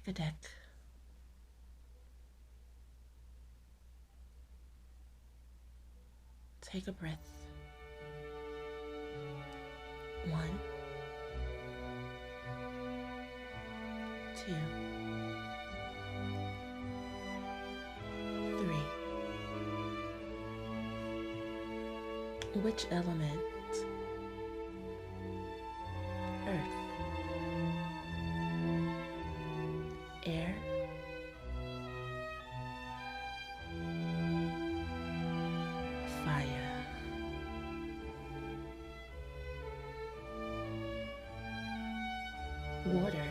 Pick a deck. Take a breath. 1, 2, 3. Which element? Earth, air, fire. Water.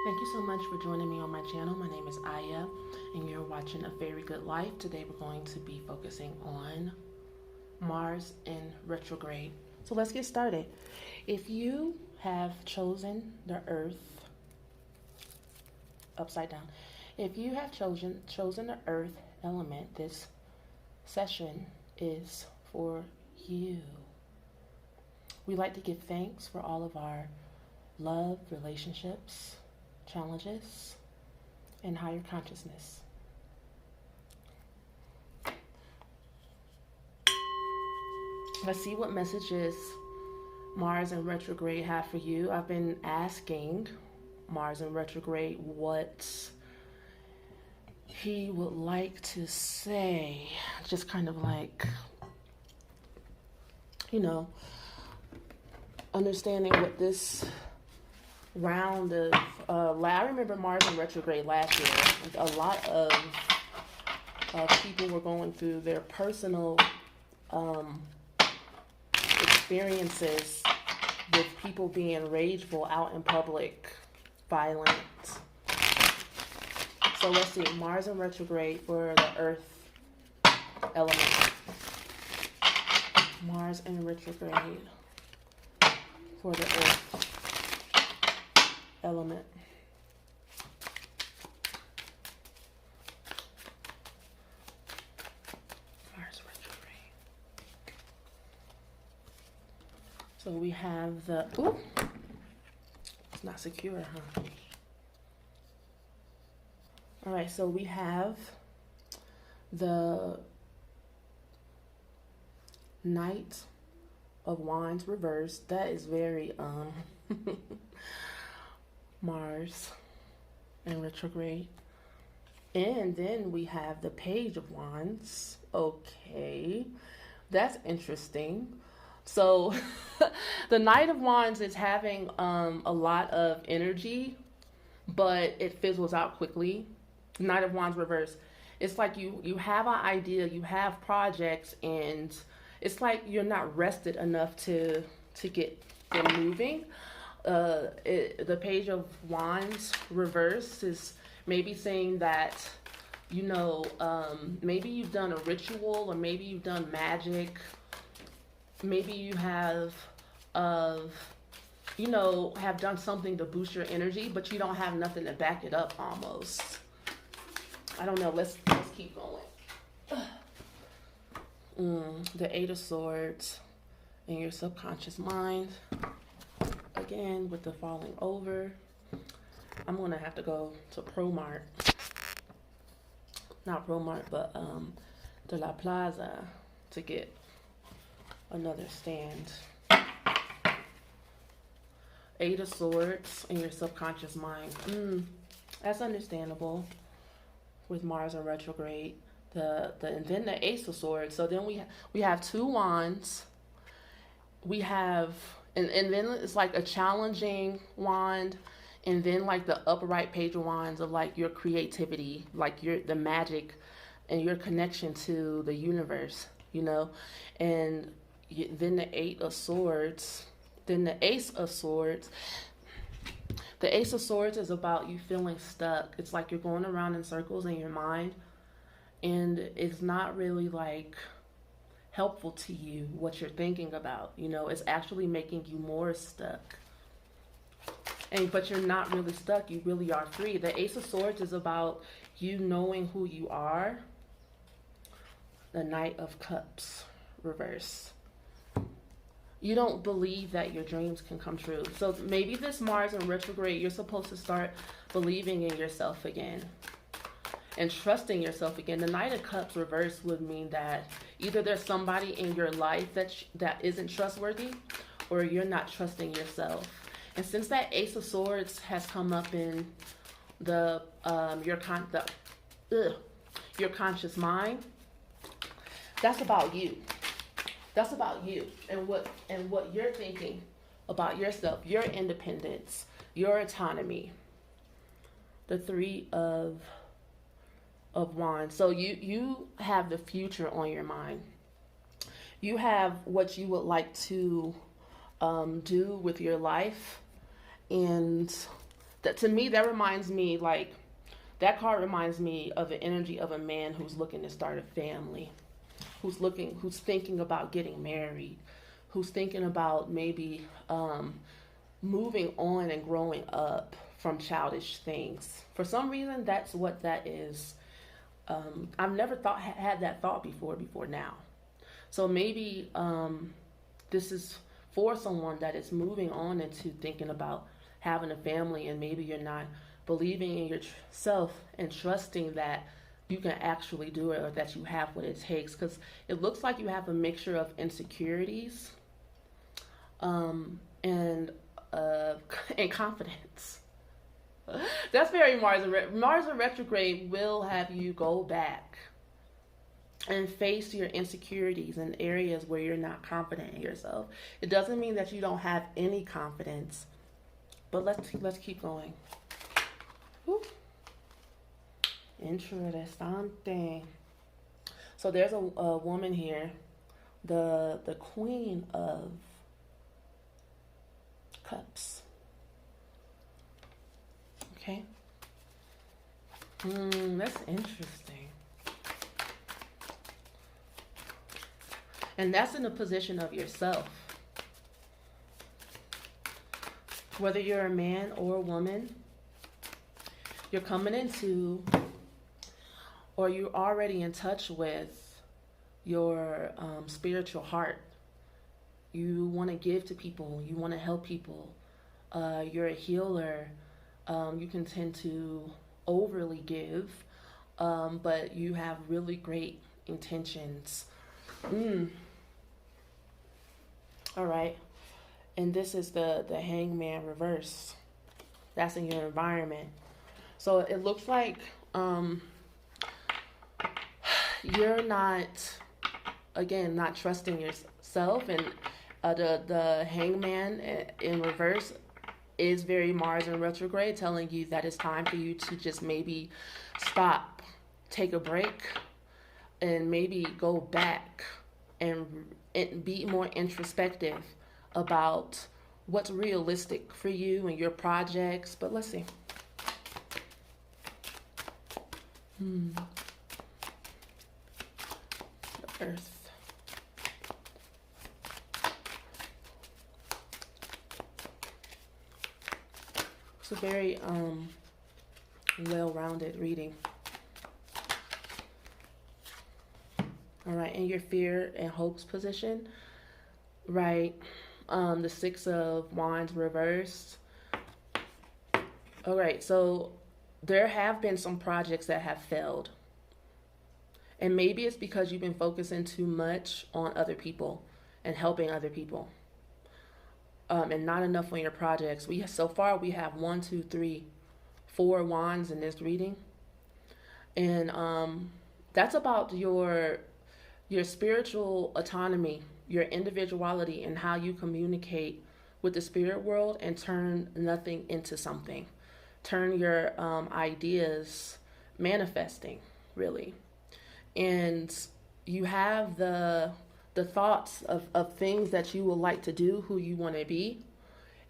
Thank you so much for joining me on my channel. My name is Aya, and you're watching A Very Good Life. Today we're going to be focusing on Mars in retrograde. So let's get started. If you have chosen the Earth, upside down, if you have chosen the Earth element, this session is for you. We like to give thanks for all of our love, relationships, challenges, and higher consciousness. Let's see what messages Mars in retrograde have for you. I've been asking Mars in retrograde what he would like to say. Just kind of like, understanding what this round of I remember Mars in retrograde last year. A lot of people were going through their personal experiences with people being rageful out in public, violent. So let's see, Mars in retrograde for the Earth element. Mars in retrograde for the Earth element. Mars retrograde. So we have the, it's not secure, huh? All right, so we have the Knight of Wands reversed. That is very, Mars in retrograde. And then we have the Page of Wands. Okay, that's interesting. So the Knight of Wands is having a lot of energy, but it fizzles out quickly. Knight of Wands reverse. It's like you have an idea, you have projects, and it's like you're not rested enough to get them moving. The Page of Wands reverse is maybe saying that, maybe you've done a ritual, or maybe you've done magic. Maybe you have, have done something to boost your energy, but you don't have nothing to back it up almost. I don't know. Let's keep going. The Eight of Swords in your subconscious mind. Again, with the falling over. I'm going to have to go to ProMart. Not ProMart, but De La Plaza to get another stand. Eight of Swords in your subconscious mind. That's understandable with Mars in retrograde. And then the Ace of Swords. So then we have two wands. We have, and then it's like a challenging wand, and then like the upright Page of Wands of like your creativity, like the magic and your connection to the universe, and then the Eight of Swords. Then the Ace of Swords. The Ace of Swords is about you feeling stuck. It's like you're going around in circles in your mind, and it's not really like helpful to you what you're thinking about. You know, it's actually making you more stuck. But you're not really stuck. You really are free. The Ace of Swords is about you knowing who you are. The Knight of Cups, reverse. You don't believe that your dreams can come true. So maybe this Mars in retrograde, you're supposed to start believing in yourself again and trusting yourself again. The Knight of Cups reverse would mean that either there's somebody in your life that isn't trustworthy, or you're not trusting yourself. And since that Ace of Swords has come up in your conscious mind, that's about you. That's about you and what you're thinking about yourself, your independence, your autonomy. The Three of Wands. So you have the future on your mind. You have what you would like to do with your life, and to me that reminds me, like, that card reminds me of the energy of a man who's looking to start a family. Who's thinking about getting married, who's thinking about maybe moving on and growing up from childish things. For some reason, that's what that is. I've never had that thought before now. So maybe this is for someone that is moving on into thinking about having a family, and maybe you're not believing in yourself and trusting that you can actually do it, or that you have what it takes, because it looks like you have a mixture of insecurities and confidence. That's very Mars. Mars in retrograde will have you go back and face your insecurities in areas where you're not confident in yourself. It doesn't mean that you don't have any confidence, but let's keep going. Whew. Interesante. So there's a woman here, the Queen of Cups. Okay. That's interesting. And that's in the position of yourself. Whether you're a man or a woman, you're coming into, or you're already in touch with your spiritual heart. You want to give to people. You want to help people. You're a healer. You can tend to overly give, but you have really great intentions. All right. And this is the Hangman reverse. That's in your environment. So it looks like you're not trusting yourself, and the Hangman in reverse is very Mars in retrograde, telling you that it's time for you to just maybe stop, take a break, and maybe go back and be more introspective about what's realistic for you and your projects. But let's see. The Earth. It's a very well-rounded reading. All right, in your fear and hopes position, right? The Six of Wands reversed. All right, so there have been some projects that have failed. And maybe it's because you've been focusing too much on other people and helping other people. And not enough on your projects. So far we have 1, 2, 3, 4 wands in this reading. And that's about your spiritual autonomy, your individuality, and how you communicate with the spirit world and turn nothing into something. Turn your ideas manifesting, really. And you have the the thoughts of things that you would like to do, who you want to be,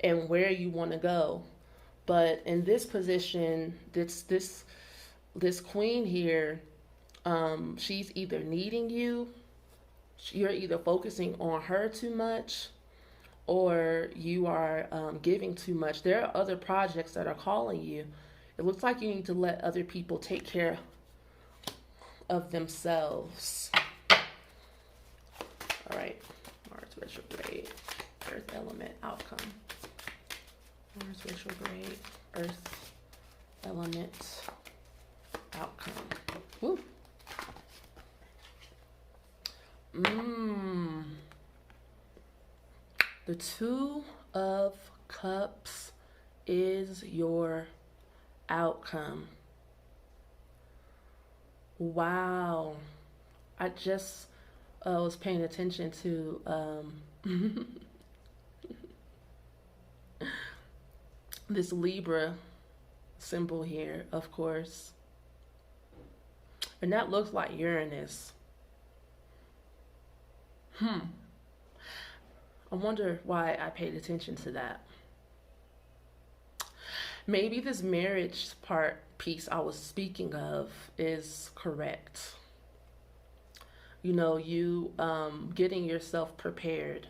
and where you want to go. But in this position, this queen here, she's either needing you, you're either focusing on her too much, or you are giving too much. There are other projects that are calling you. It looks like you need to let other people take care of themselves. All right, Mars retrograde, Earth element outcome. Mars retrograde, Earth element outcome. Woo. The Two of Cups is your outcome. Wow. I just was paying attention to this Libra symbol here, of course. And that looks like Uranus. I wonder why I paid attention to that. Maybe this marriage piece I was speaking of is correct. You know, you getting yourself prepared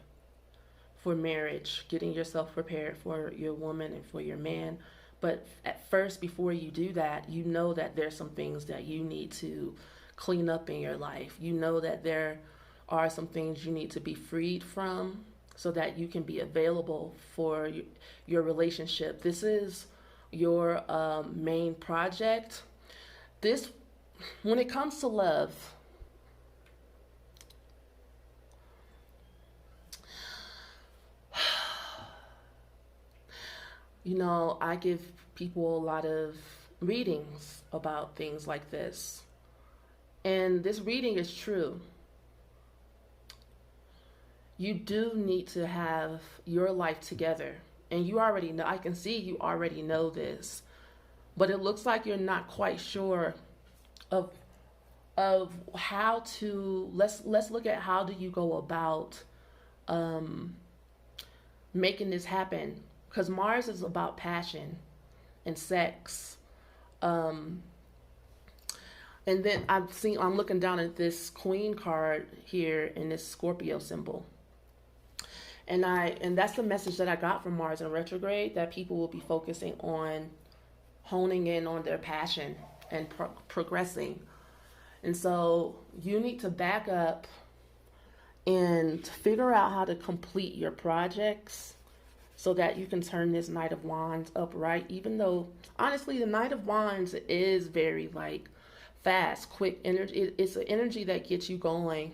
for marriage, getting yourself prepared for your woman and for your man. But at first, before you do that, you know that there's some things that you need to clean up in your life. You know that there are some things you need to be freed from so that you can be available for your relationship. This is your main project. When it comes to love, you know, I give people a lot of readings about things like this. And this reading is true. You do need to have your life together. And you already know, I can see you already know this. But it looks like you're not quite sure of how to, let's look at how do you go about making this happen. Because Mars is about passion and sex. And then I'm looking down at this Queen card here in this Scorpio symbol. And that's the message that I got from Mars in retrograde, that people will be focusing on honing in on their passion and progressing. And so you need to back up and figure out how to complete your projects so that you can turn this Knight of Wands upright, even though, honestly, the Knight of Wands is very, like, fast, quick energy. It's an energy that gets you going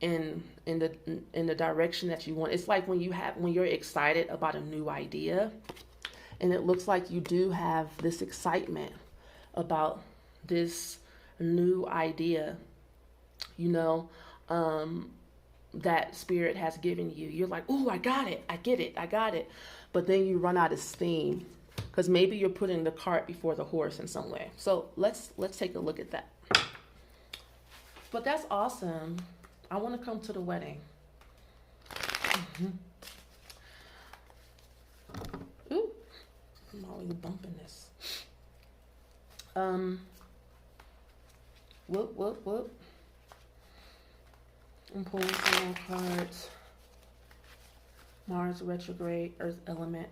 in the direction that you want. It's like when you're excited about a new idea, and it looks like you do have this excitement about this new idea, you know, that spirit has given you. You're like, oh, I got it, I get it, I got it. But then you run out of steam because maybe you're putting the cart before the horse in some way. So let's take a look at that. But that's awesome. I want to come to the wedding. Ooh, I'm always bumping this. Whoop. I'm pulling some more cards. Mars retrograde, Earth element.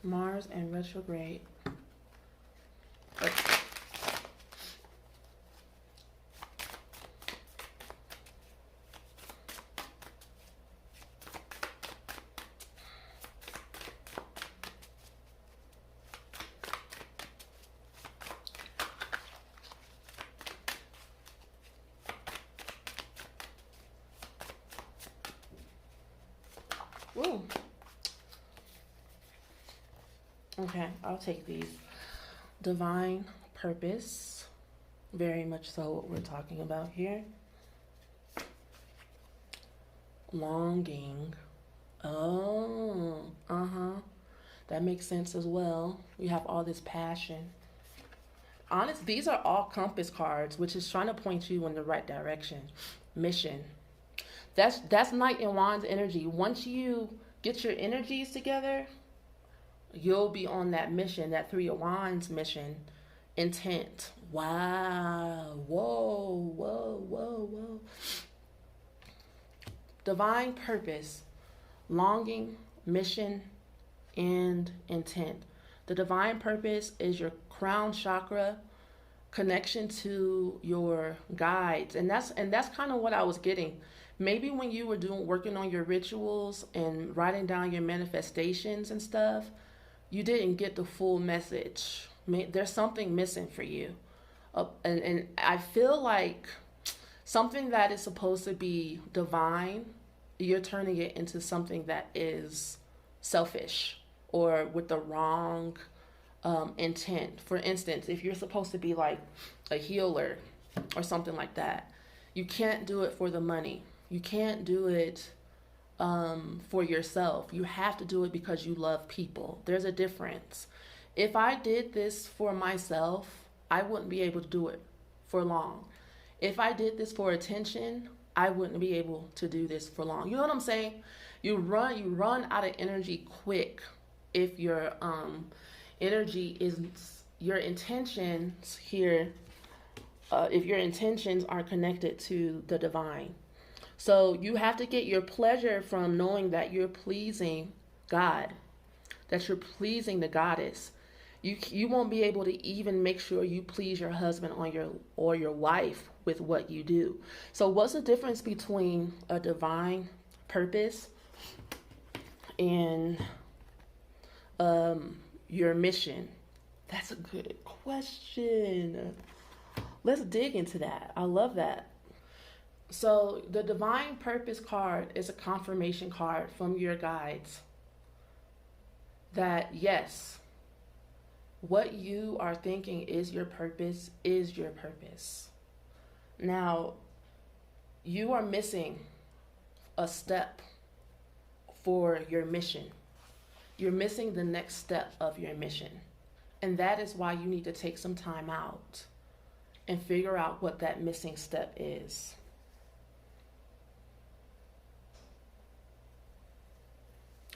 Mars and retrograde. Ooh. Okay, I'll take these. Divine purpose. Very much so what we're talking about here. Longing. Oh, that makes sense as well. We have all this passion. honest, these are all compass cards, which is trying to point you in the right direction. Mission. That's Knight and Wands energy. Once you get your energies together, you'll be on that mission, that Three of Wands mission. Intent. Wow. Whoa, whoa, whoa, whoa. Divine purpose, longing, mission, and intent. The divine purpose is your crown chakra, connection to your guides. And that's kind of what I was getting. Maybe when you were working on your rituals and writing down your manifestations and stuff, you didn't get the full message. There's something missing for you. And I feel like something that is supposed to be divine, you're turning it into something that is selfish or with the wrong intent. For instance, if you're supposed to be like a healer or something like that, you can't do it for the money. You can't do it for yourself. You have to do it because you love people. There's a difference. If I did this for myself, I wouldn't be able to do it for long. If I did this for attention, I wouldn't be able to do this for long. You know what I'm saying? You run out of energy quick if your energy is, your intentions here, if your intentions are connected to the divine. So you have to get your pleasure from knowing that you're pleasing God, that you're pleasing the goddess. You won't be able to even make sure you please your husband or your wife with what you do. So what's the difference between a divine purpose and your mission? That's a good question. Let's dig into that. I love that. So the divine purpose card is a confirmation card from your guides that yes, what you are thinking is your purpose is your purpose. Now, you are missing a step for your mission. You're missing the next step of your mission. And that is why you need to take some time out and figure out what that missing step is.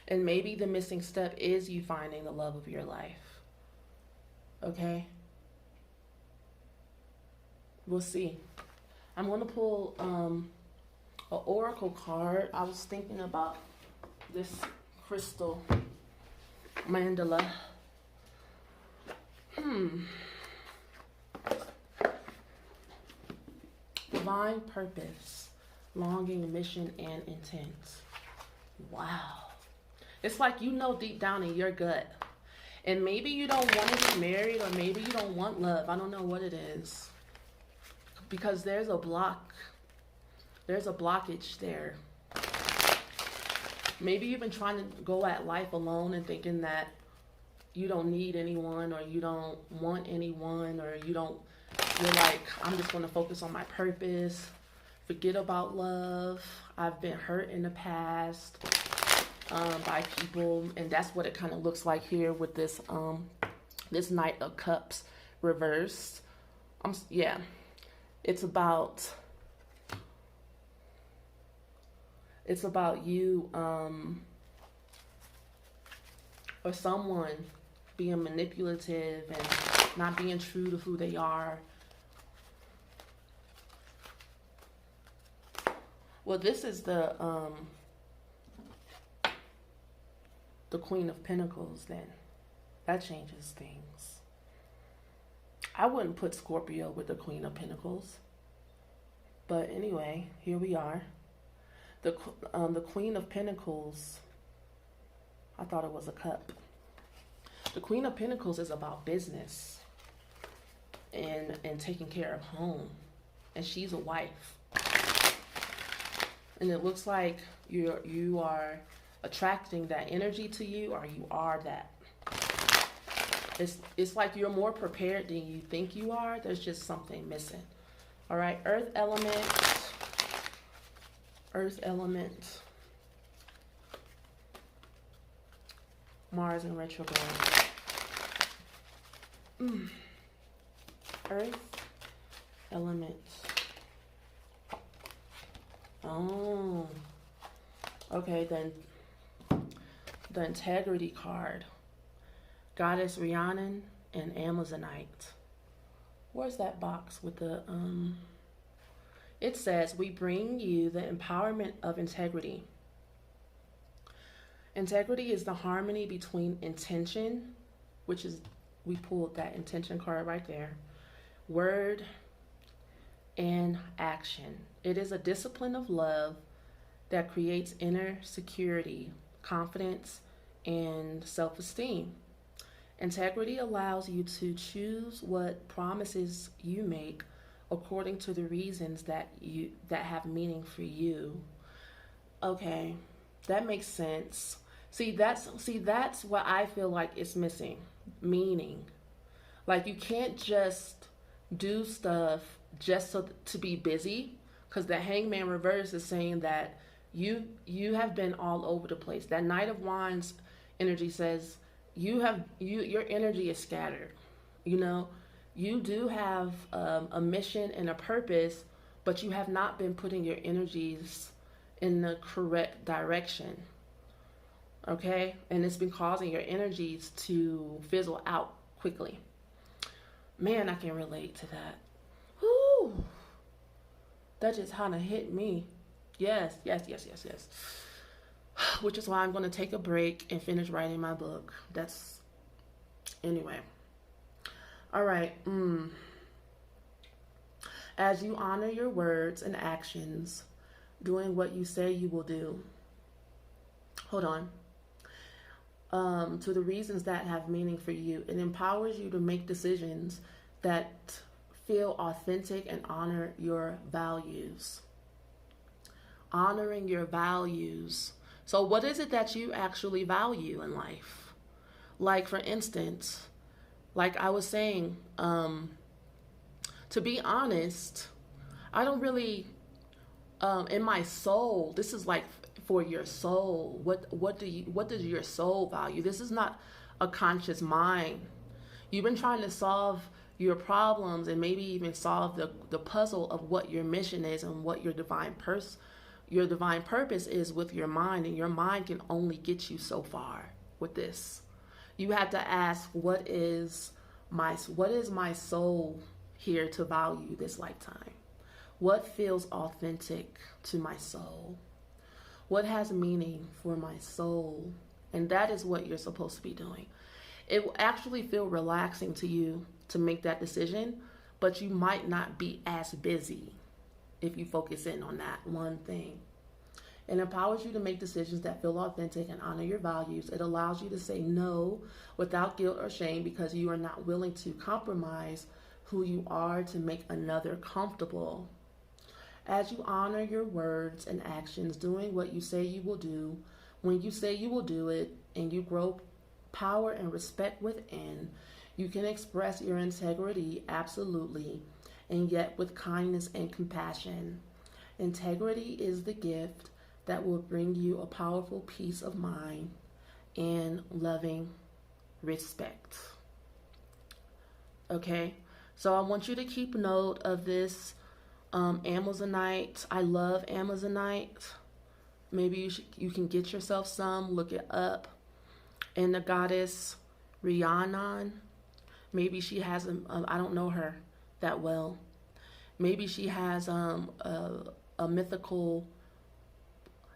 And maybe the missing step is you finding the love of your life. Okay? We'll see. I'm going to pull an oracle card. I was thinking about this crystal mandala. Divine purpose, longing, mission, and intent. Wow. It's like you know deep down in your gut. And maybe you don't want to be married, or maybe you don't want love. I don't know what it is. Because there's a block. There's a blockage there. Maybe you've been trying to go at life alone and thinking that you don't need anyone, or you don't want anyone, or you're like, I'm just going to focus on my purpose. Forget about love. I've been hurt in the past by people, and that's what it kind of looks like here with this this Knight of Cups reversed. Yeah, it's about you or someone being manipulative and not being true to who they are. Well, this is the Queen of Pentacles, then. That changes things. I wouldn't put Scorpio with the Queen of Pentacles. But anyway, here we are. The Queen of Pentacles, I thought it was a cup. The Queen of Pentacles is about business and taking care of home. And she's a wife. And it looks like you are attracting that energy to you, or you are that. It's like you're more prepared than you think you are. There's just something missing. All right, Earth element, Mars in retrograde. Earth element. Oh. Okay, then the integrity card. Goddess Rhiannon and Amazonite. Where's that box with the it says, we bring you the empowerment of integrity. Integrity is the harmony between intention, which is, we pulled that intention card right there, word, and action. It is a discipline of love that creates inner security, confidence, and self-esteem. Integrity allows you to choose what promises you make according to the reasons that have meaning for you. Okay, that makes sense. See, that's what I feel like is missing. Meaning. Like, you can't just do stuff just to be busy, because the Hangman reverse is saying that you have been all over the place. That Knight of Wands energy says your energy is scattered. You know, you do have a mission and a purpose, but you have not been putting your energies in the correct direction. Okay? And it's been causing your energies to fizzle out quickly. Man, I can relate to that. Whoo! That just kind of hit me. Yes. Which is why I'm going to take a break and finish writing my book. Anyway. All right. As you honor your words and actions, doing what you say you will do. Hold on. To the reasons that have meaning for you. It empowers you to make decisions that feel authentic and honor your values. Honoring your values. So what is it that you actually value in life? Like, for instance, like I was saying, to be honest, I don't really, in my soul, this is like for your soul. What does your soul value? This is not a conscious mind. You've been trying to solve your problems and maybe even solve the puzzle of what your mission is and what your divine purpose is with your mind, and your mind can only get you so far with this. You have to ask, what is my soul here to value this lifetime? What feels authentic to my soul? What has meaning for my soul? And that is what you're supposed to be doing. It will actually feel relaxing to you to make that decision, but you might not be as busy if you focus in on that one thing. It empowers you to make decisions that feel authentic and honor your values. It allows you to say no without guilt or shame because you are not willing to compromise who you are to make another comfortable. As you honor your words and actions, doing what you say you will do, when you say you will do it, and you grow power and respect within, you can express your integrity absolutely, and yet with kindness and compassion. Integrity is the gift that will bring you a powerful peace of mind and loving respect. Okay, so I want you to keep note of this Amazonite. I love Amazonite. Maybe you can get yourself some, look it up. And the goddess Rhiannon, maybe she has I don't know her that well. Maybe she has a mythical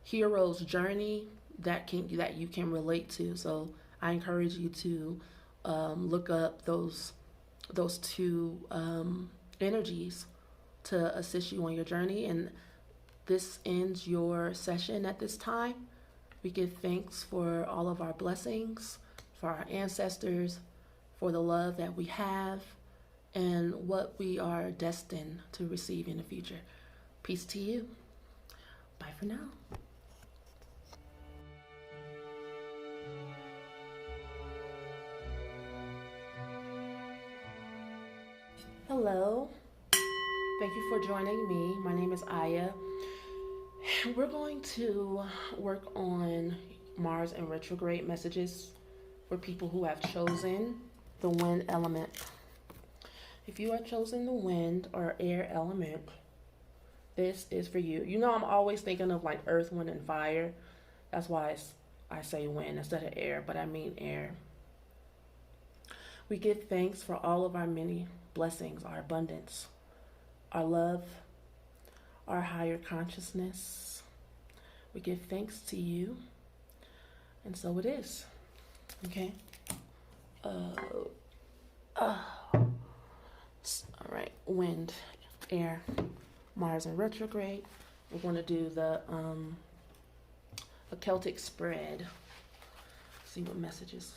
hero's journey that you can relate to. So I encourage you to look up those two energies to assist you on your journey. And this ends your session at this time. We give thanks for all of our blessings, for our ancestors, for the love that we have, and what we are destined to receive in the future. Peace to you. Bye for now. Hello. Thank you for joining me. My name is Ajaaya. We're going to work on Mars and retrograde messages for people who have chosen the wind element. If you are chosen the wind or air element, this is for you. You know, I'm always thinking of like earth, wind, and fire. That's why I say wind instead of air, but I mean air. We give thanks for all of our many blessings, our abundance, our love, our higher consciousness. We give thanks to you, and so it is. Okay. All right. Wind, air, Mars in retrograde. We're going to do the a Celtic spread. See what messages.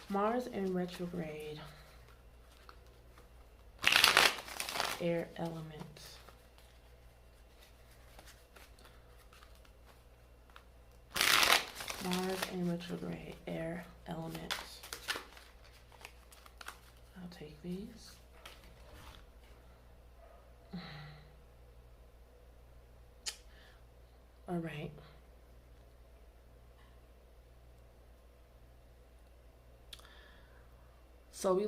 Mars in retrograde. Air element. Mars in retrograde. Air element. I'll take these. All right. So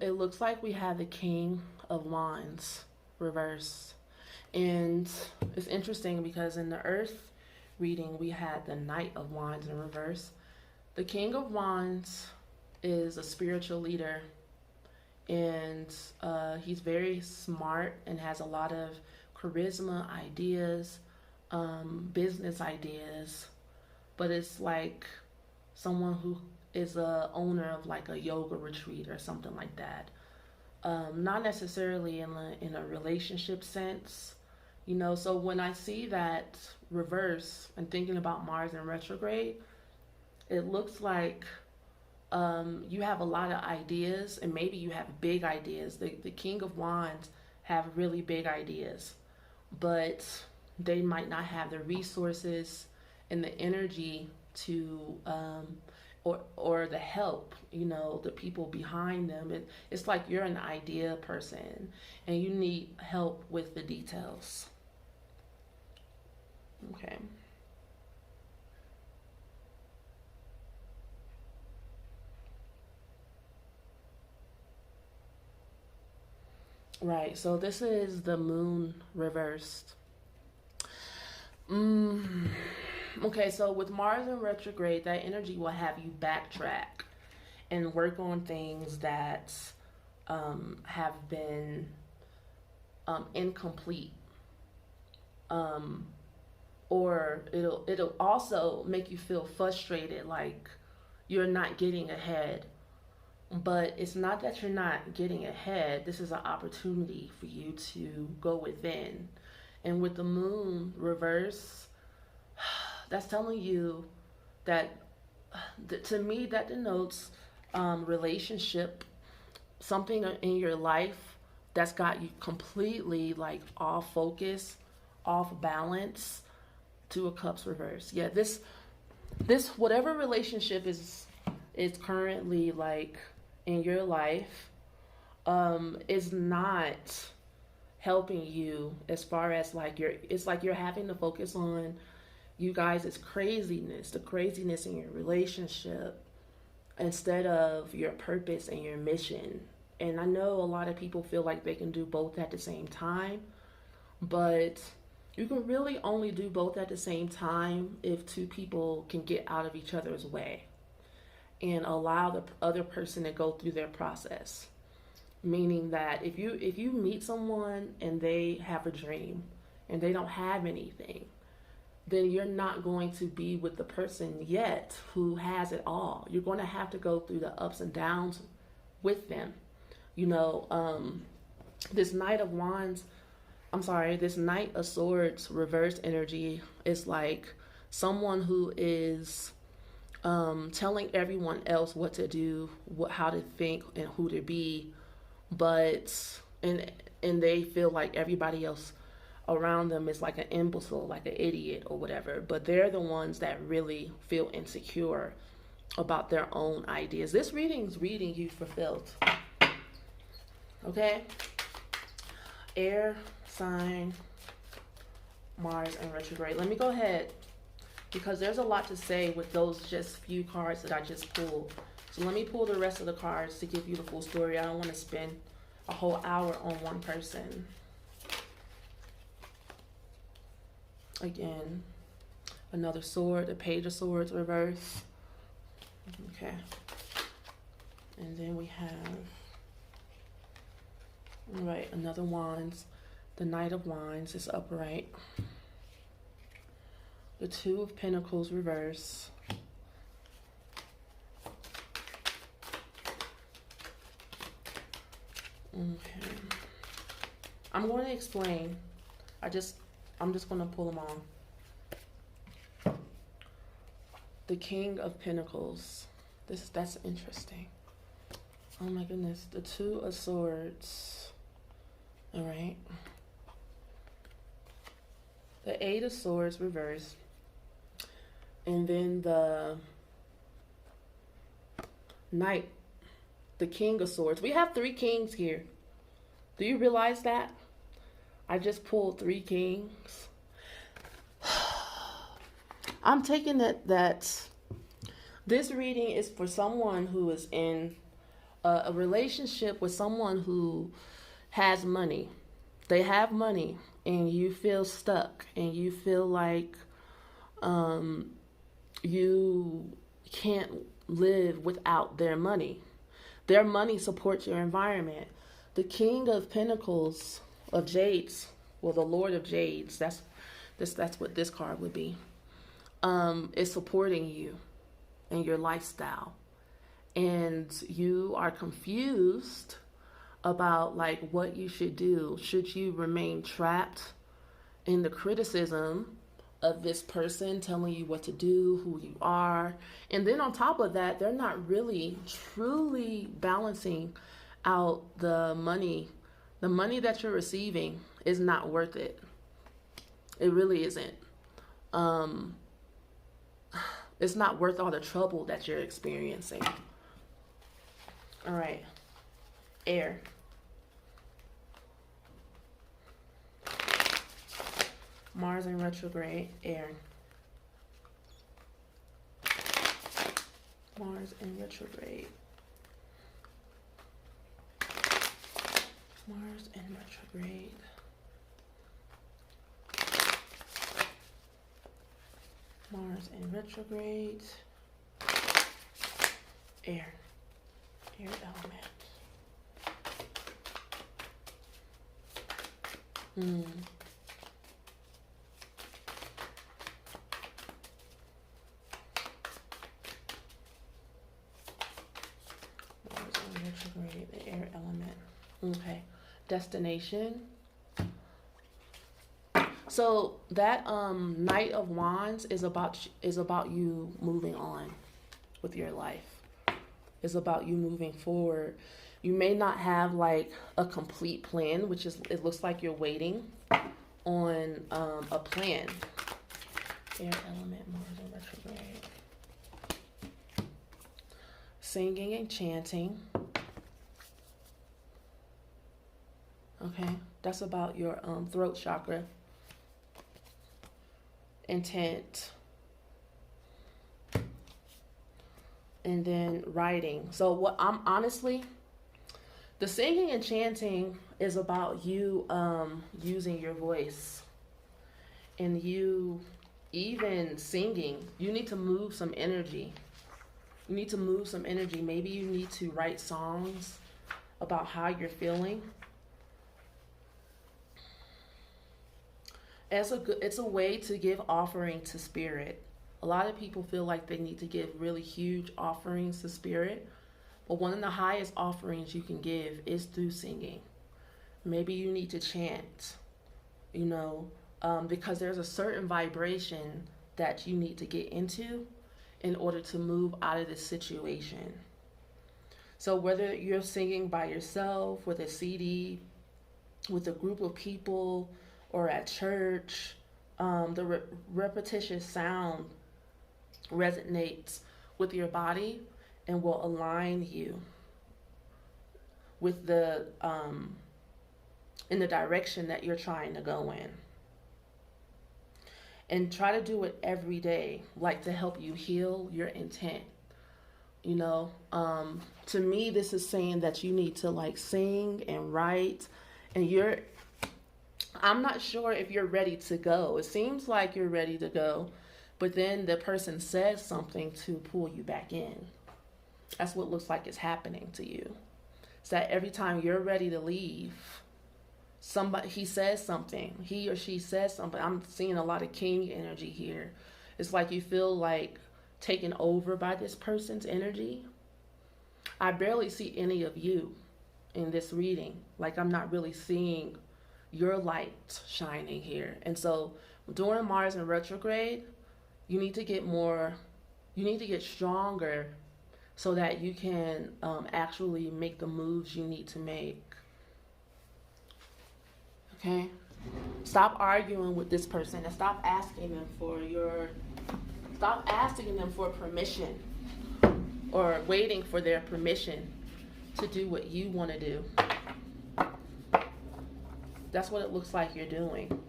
it looks like we have the King of Wands reversed. And it's interesting because in the Earth reading, we had the Knight of Wands in reverse. The King of Wands is a spiritual leader, and he's very smart and has a lot of charisma, ideas, business ideas, but it's like someone who is a owner of like a yoga retreat or something like that. Not necessarily in a relationship sense, you know. So when I see that reverse and thinking about Mars in retrograde, it looks like you have a lot of ideas, and maybe you have big ideas. The King of Wands have really big ideas, but they might not have the resources and the energy to or the help, you know, the people behind them. It's like you're an idea person and you need help with the details. Okay. Right, so this is the moon reversed. Okay, so with Mars in retrograde, that energy will have you backtrack and work on things that have been incomplete. Or it'll also make you feel frustrated, like you're not getting ahead. But it's not that you're not getting ahead. This is an opportunity for you to go within. And with the moon reverse, that's telling you that, to me, that denotes relationship, something in your life that's got you completely like off focus, off balance, to a cups reverse. Yeah, this whatever relationship is currently like in your life is not helping you, as far as like it's like you're having to focus on you guys' craziness, the craziness in your relationship, instead of your purpose and your mission. And I know a lot of people feel like they can do both at the same time, but you can really only do both at the same time if two people can get out of each other's way and allow the other person to go through their process. Meaning that if you meet someone and they have a dream and they don't have anything, then you're not going to be with the person yet who has it all. You're going to have to go through the ups and downs with them. You know, this Knight of Swords reverse energy is like someone who is telling everyone else what to do, how to think, and who to be, but and they feel like everybody else around them is like an imbecile, like an idiot or whatever, but they're the ones that really feel insecure about their own ideas. This reading's reading you fulfilled. Okay? Air sign, Mars and retrograde. Let me go ahead, because there's a lot to say with those just few cards that I just pulled. So let me pull the rest of the cards to give you the full story. I don't want to spend a whole hour on one person. Again, another sword, the Page of Swords reverse. Okay. And then we have, right, another Wands. The Knight of Wands is upright. The Two of Pentacles reverse. Okay. I'm going to explain. I'm just going to pull them on. The King of Pentacles. That's interesting. Oh my goodness. The Two of Swords. All right. The Eight of Swords reverse. And then the Knight. The King of Swords. We have 3 kings here. Do you realize that? I just pulled 3 kings. I'm taking that this reading is for someone who is in a relationship with someone who has money. They have money and you feel stuck and you feel like you can't live without their money. Their money supports your environment. The King of Pentacles, of Jades, well, the Lord of Jades, that's what this card would be, is supporting you and your lifestyle. And you are confused about like what you should do. Should you remain trapped in the criticism of this person telling you what to do, who you are? And then on top of that, they're not really truly balancing out the money. The money that you're receiving is not worth it. It really isn't. It's not worth all the trouble that you're experiencing. All right. Air. Mars in retrograde, air. Mars in retrograde. Mars in retrograde. Mars in retrograde. Air. Air element. Retrograde, the air element. Okay. Destination. So that Knight of Wands is about you moving on with your life. It's about you moving forward. You may not have like a complete plan, which is, it looks like you're waiting on a plan. Air element, Mars in retrograde. Singing and chanting. Okay, that's about your throat chakra. Intent. And then writing. So what I'm honestly, the singing and chanting is about you using your voice. And you even singing, you need to move some energy. You need to move some energy. Maybe you need to write songs about how you're feeling. It's a way to give offering to spirit. A lot of people feel like they need to give really huge offerings to spirit, but one of the highest offerings you can give is through singing. Maybe you need to chant, because there's a certain vibration that you need to get into in order to move out of this situation. So whether you're singing by yourself, with a CD, with a group of people, or at church, the repetitious sound resonates with your body and will align you with the in the direction that you're trying to go in. And try to do it every day, like to help you heal your intent. you know. To me, this is saying that you need to like sing and write, and I'm not sure if you're ready to go. It seems like you're ready to go, but then the person says something to pull you back in. That's what looks like is happening to you. It's that every time you're ready to leave, he says something. He or she says something. I'm seeing a lot of king energy here. It's like you feel like taken over by this person's energy. I barely see any of you in this reading. Like I'm not really seeing your light shining here. And so during Mars in retrograde, you need to get stronger so that you can actually make the moves you need to make. Okay? Stop arguing with this person and stop asking them for permission or waiting for their permission to do what you want to do. That's what it looks like you're doing.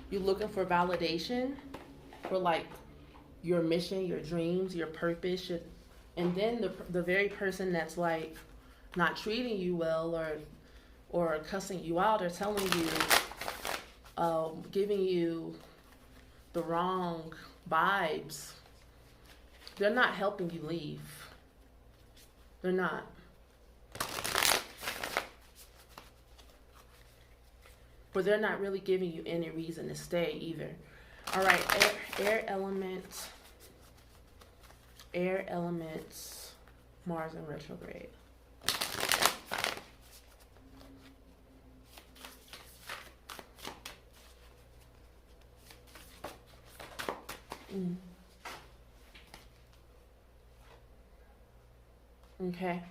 You're looking for validation for like your mission, your dreams, your purpose, and then the very person that's like not treating you well or cussing you out or telling you, giving you the wrong vibes, they're not helping you leave. They're not. But they're not really giving you any reason to stay either. All right, air elements, Mars in retrograde. Okay.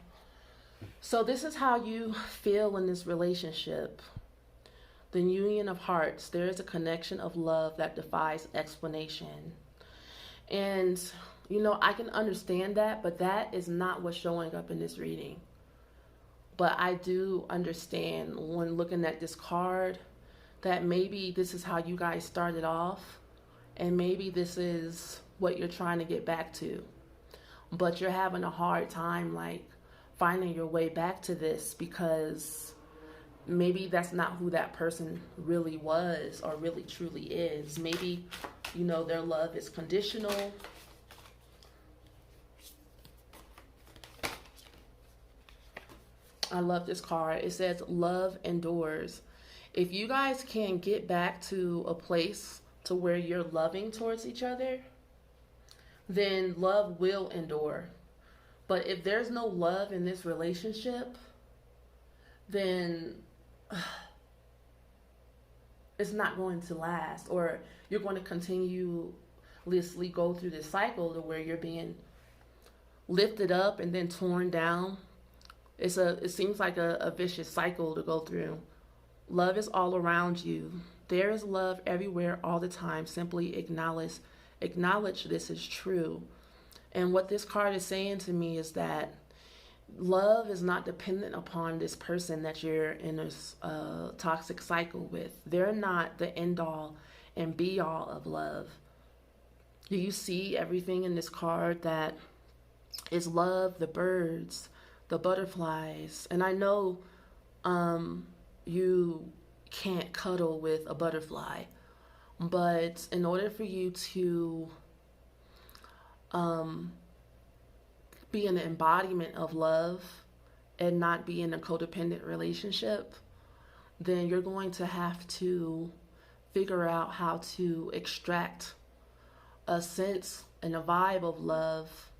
So this is how you feel in this relationship. The union of hearts. There is a connection of love that defies explanation. And, you know, I can understand that, but that is not what's showing up in this reading. But I do understand when looking at this card that maybe this is how you guys started off, and maybe this is what you're trying to get back to. But you're having a hard time, like, finding your way back to this because maybe that's not who that person really was or really truly is. Maybe, you know, their love is conditional. I love this card. It says love endures. If you guys can get back to a place to where you're loving towards each other, then love will endure. But if there's no love in this relationship, then it's not going to last, or you're going to continuously go through this cycle to where you're being lifted up and then torn down. It seems like a vicious cycle to go through. Love is all around you. There is love everywhere all the time. Simply acknowledge this is true. And what this card is saying to me is that love is not dependent upon this person that you're in a toxic cycle with. They're not the end all and be all of love. Do you see everything in this card that is love? The birds, the butterflies. And I know you can't cuddle with a butterfly, but in order for you to be an embodiment of love and not be in a codependent relationship, then you're going to have to figure out how to extract a sense and a vibe of love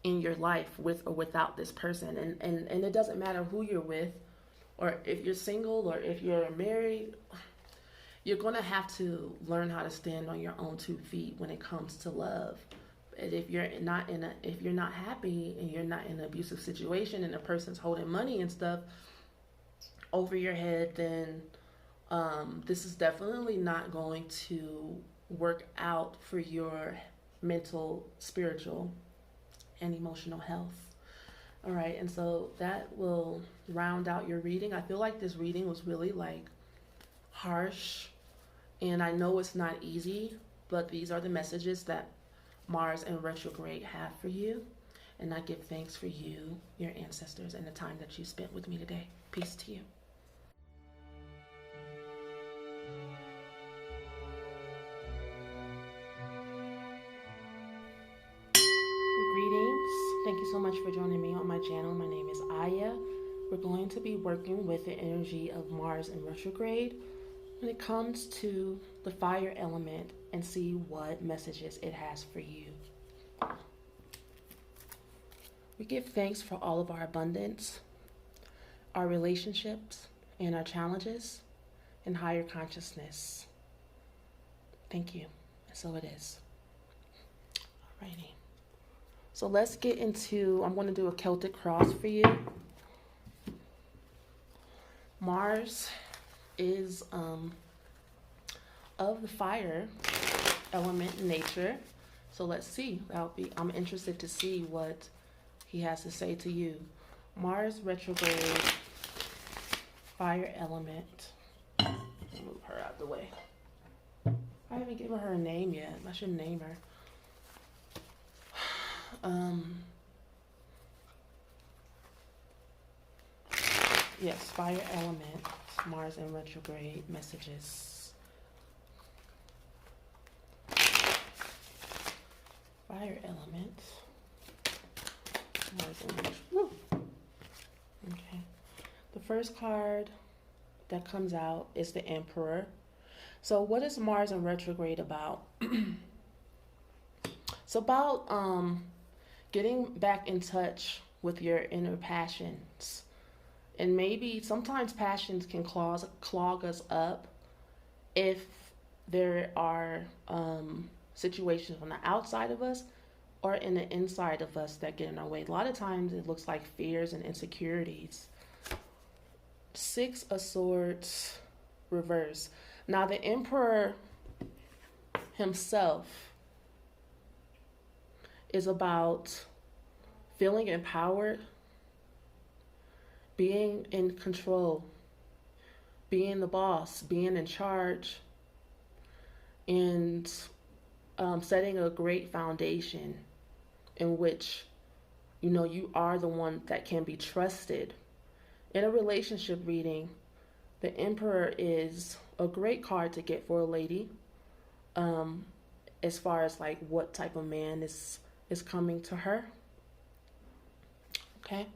in your life with or without this person. And it doesn't matter who you're with, or if you're single or if you're married, you're going to have to learn how to stand on your own 2 feet when it comes to love. And if you're not happy and you're not in an abusive situation and the person's holding money and stuff over your head, then this is definitely not going to work out for your mental, spiritual, and emotional health. All right, and so that will round out your reading. I feel like this reading was really like harsh, and I know it's not easy, but these are the messages that Mars in retrograde have for you. And I give thanks for you, your ancestors, and the time that you spent with me today. Peace to you. Greetings. Thank you so much for joining me on my channel. My name is Aya. We're going to be working with the energy of Mars in retrograde when it comes to the fire element and see what messages it has for you. We give thanks for all of our abundance, our relationships, and our challenges in higher consciousness. Thank you. And so it is. Alrighty. So let's get into, I'm going to do a Celtic cross for you. Mars is of the fire element in nature. So let's see. I'm interested to see what he has to say to you. Mars retrograde, fire element. Move her out the way. I haven't given her a name yet. I should name her. Yes, fire element, Mars in retrograde messages. Fire element, Mars in retrograde. Okay. The first card that comes out is the Emperor. So what is Mars in retrograde about? It's about getting back in touch with your inner passions. And maybe sometimes passions can clog us up if there are situations on the outside of us or in the inside of us that get in our way. A lot of times it looks like fears and insecurities. Six of Swords reverse. Now the Emperor himself is about feeling empowered, being in control, being the boss, being in charge, and setting a great foundation in which, you know, you are the one that can be trusted. In a relationship reading, the Emperor is a great card to get for a lady, as far as like what type of man is coming to her. Okay.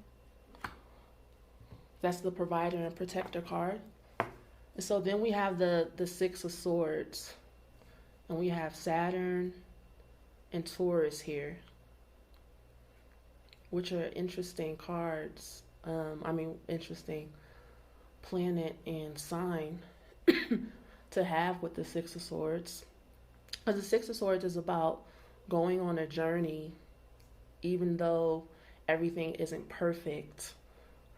That's the provider and protector card. And so then we have the Six of Swords. And we have Saturn and Taurus here, which are interesting cards. Interesting planet and sign to have with the Six of Swords. Because the Six of Swords is about going on a journey, even though everything isn't perfect,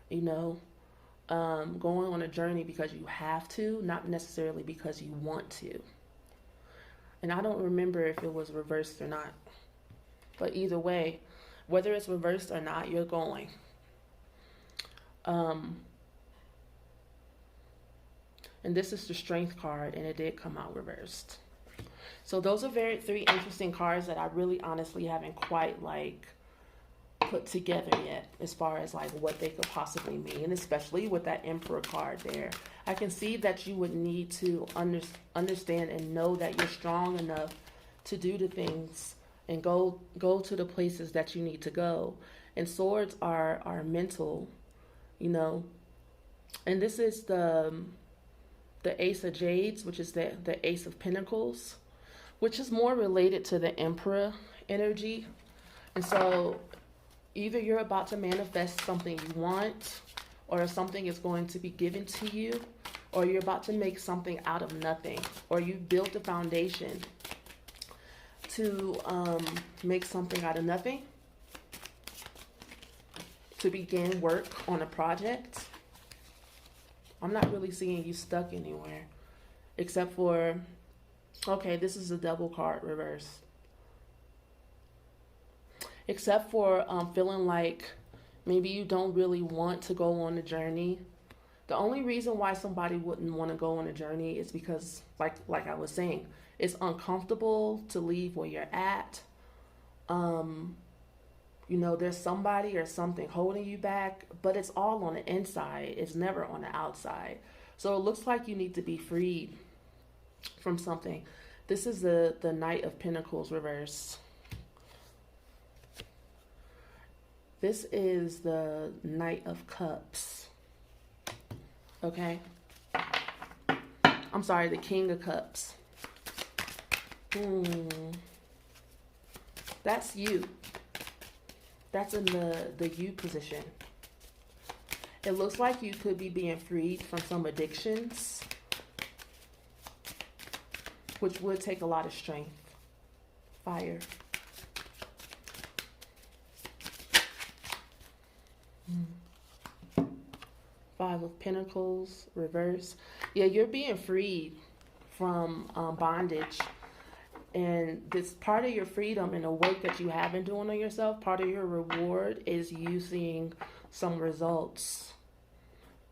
you know. Going on a journey because you have to, not necessarily because you want to. And I don't remember if it was reversed or not. But either way, whether it's reversed or not, you're going. And this is the Strength card, and it did come out reversed. So those are three interesting cards that I really honestly haven't quite put together yet as far as what they could possibly mean, especially with that Emperor card there. I can see that you would need to understand and know that you're strong enough to do the things and go to the places that you need to go. And swords are mental, you know. And this is the Ace of Jades, which is the Ace of Pentacles, which is more related to the Emperor energy. And so either you're about to manifest something you want, or something is going to be given to you, or you're about to make something out of nothing, or you built a foundation to make something out of nothing, to begin work on a project. I'm not really seeing you stuck anywhere, except for, okay, this is a double card reverse. Except for feeling like maybe you don't really want to go on a journey. The only reason why somebody wouldn't want to go on a journey is because, like I was saying, it's uncomfortable to leave where you're at. You know, there's somebody or something holding you back, but it's all on the inside. It's never on the outside. So it looks like you need to be freed from something. This is the Knight of Pentacles reverse. This is the Knight of Cups. Okay? I'm sorry, the King of Cups. That's you. That's in the you position. It looks like you could be being freed from some addictions, which would take a lot of strength. Fire. Five of Pentacles, reverse. Yeah, you're being freed from bondage. And this part of your freedom and the work that you have been doing on yourself, part of your reward is you seeing some results,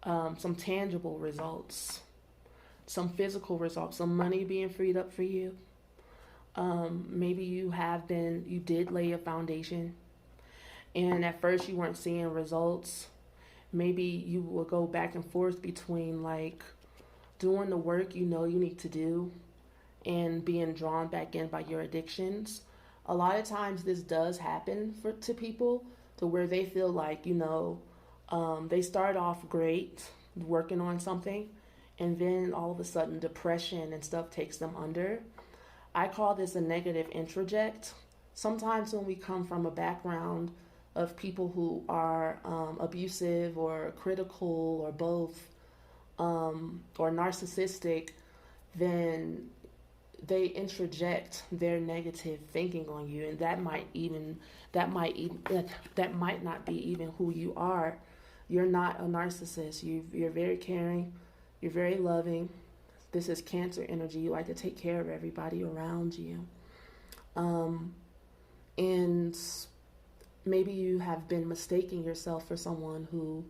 some tangible results, some physical results, some money being freed up for you. Maybe you did lay a foundation, and at first you weren't seeing results. Maybe you will go back and forth between like doing the work you know you need to do and being drawn back in by your addictions. A lot of times this does happen to people to where they feel like, you know, they start off great working on something, and then all of a sudden depression and stuff takes them under. I call this a negative introject. Sometimes when we come from a background of people who are abusive or critical or both, or narcissistic, then they introject their negative thinking on you, and that might not be even who you are. You're not a narcissist. You're very caring. You're very loving. This is Cancer energy. You like to take care of everybody around you. And maybe you have been mistaking yourself for someone who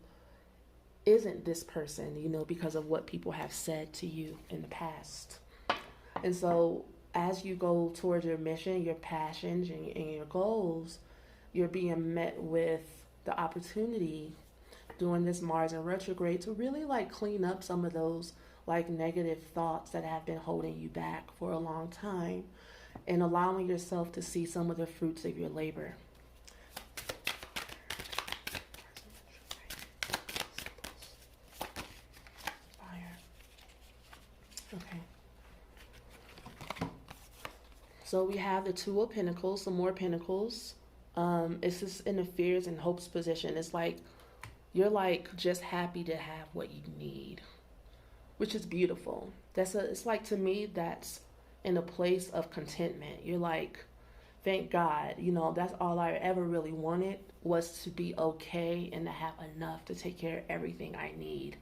isn't this person, you know, because of what people have said to you in the past. And so as you go towards your mission, your passions, and your goals, you're being met with the opportunity during this Mars in retrograde to really like clean up some of those like negative thoughts that have been holding you back for a long time, and allowing yourself to see some of the fruits of your labor. Okay. So we have the Two of Pentacles, some more Pentacles. It's just in the fears and hopes position. It's like you're like just happy to have what you need, which is beautiful. It's like, to me, that's in a place of contentment. You're like, thank God, you know, that's all I ever really wanted, was to be okay and to have enough to take care of everything I need.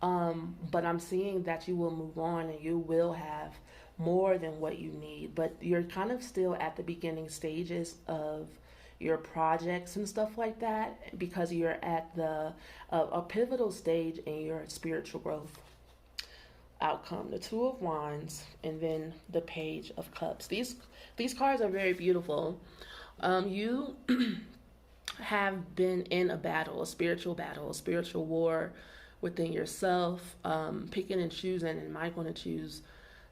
But I'm seeing that you will move on and you will have more than what you need, but you're kind of still at the beginning stages of your projects and stuff like that, because you're at a pivotal stage in your spiritual growth. Outcome, the Two of Wands, and then the Page of Cups. These cards are very beautiful. You have been in a battle, a spiritual war within yourself, picking and choosing. Am I going to choose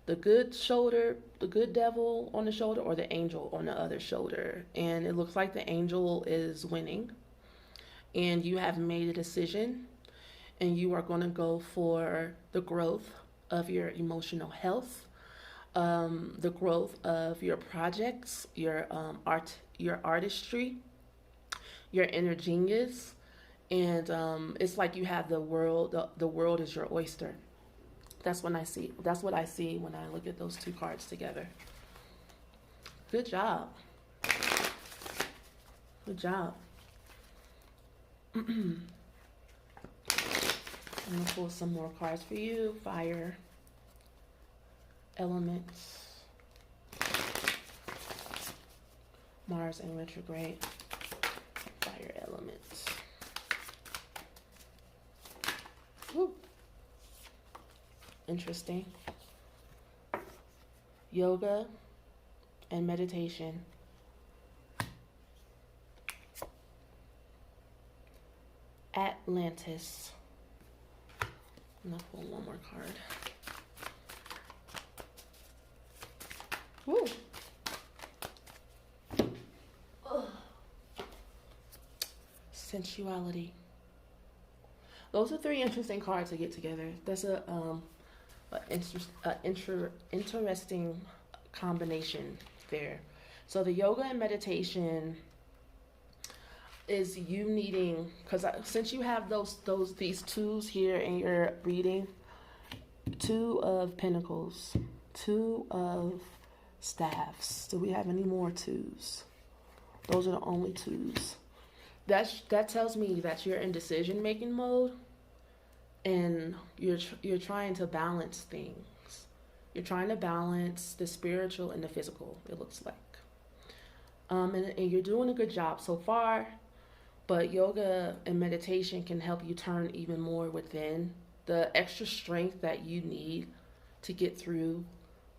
the good shoulder, the good devil on the shoulder, or the angel on the other shoulder? And it looks like the angel is winning, and you have made a decision, and you are going to go for the growth of your emotional health, the growth of your projects, your art, your artistry, your inner genius. And it's like you have the world. The world is your oyster. That's what I see when I look at those two cards together. Good job. Good job. I'm going to pull some more cards for you. Fire elements. Mars in retrograde. Fire elements. Woo. Interesting. Yoga and meditation. Atlantis. I'm gonna pull one more card. Woo. Ugh. Sensuality. Those are three interesting cards to get together. That's interesting combination there. So the yoga and meditation is you needing, because since you have these twos here in your reading, Two of Pentacles, Two of Staffs. Do we have any more twos? Those are the only twos. That tells me that you're in decision making mode, and you're trying to balance things. You're trying to balance the spiritual and the physical. It looks like, and you're doing a good job so far. But yoga and meditation can help you turn even more within, the extra strength that you need to get through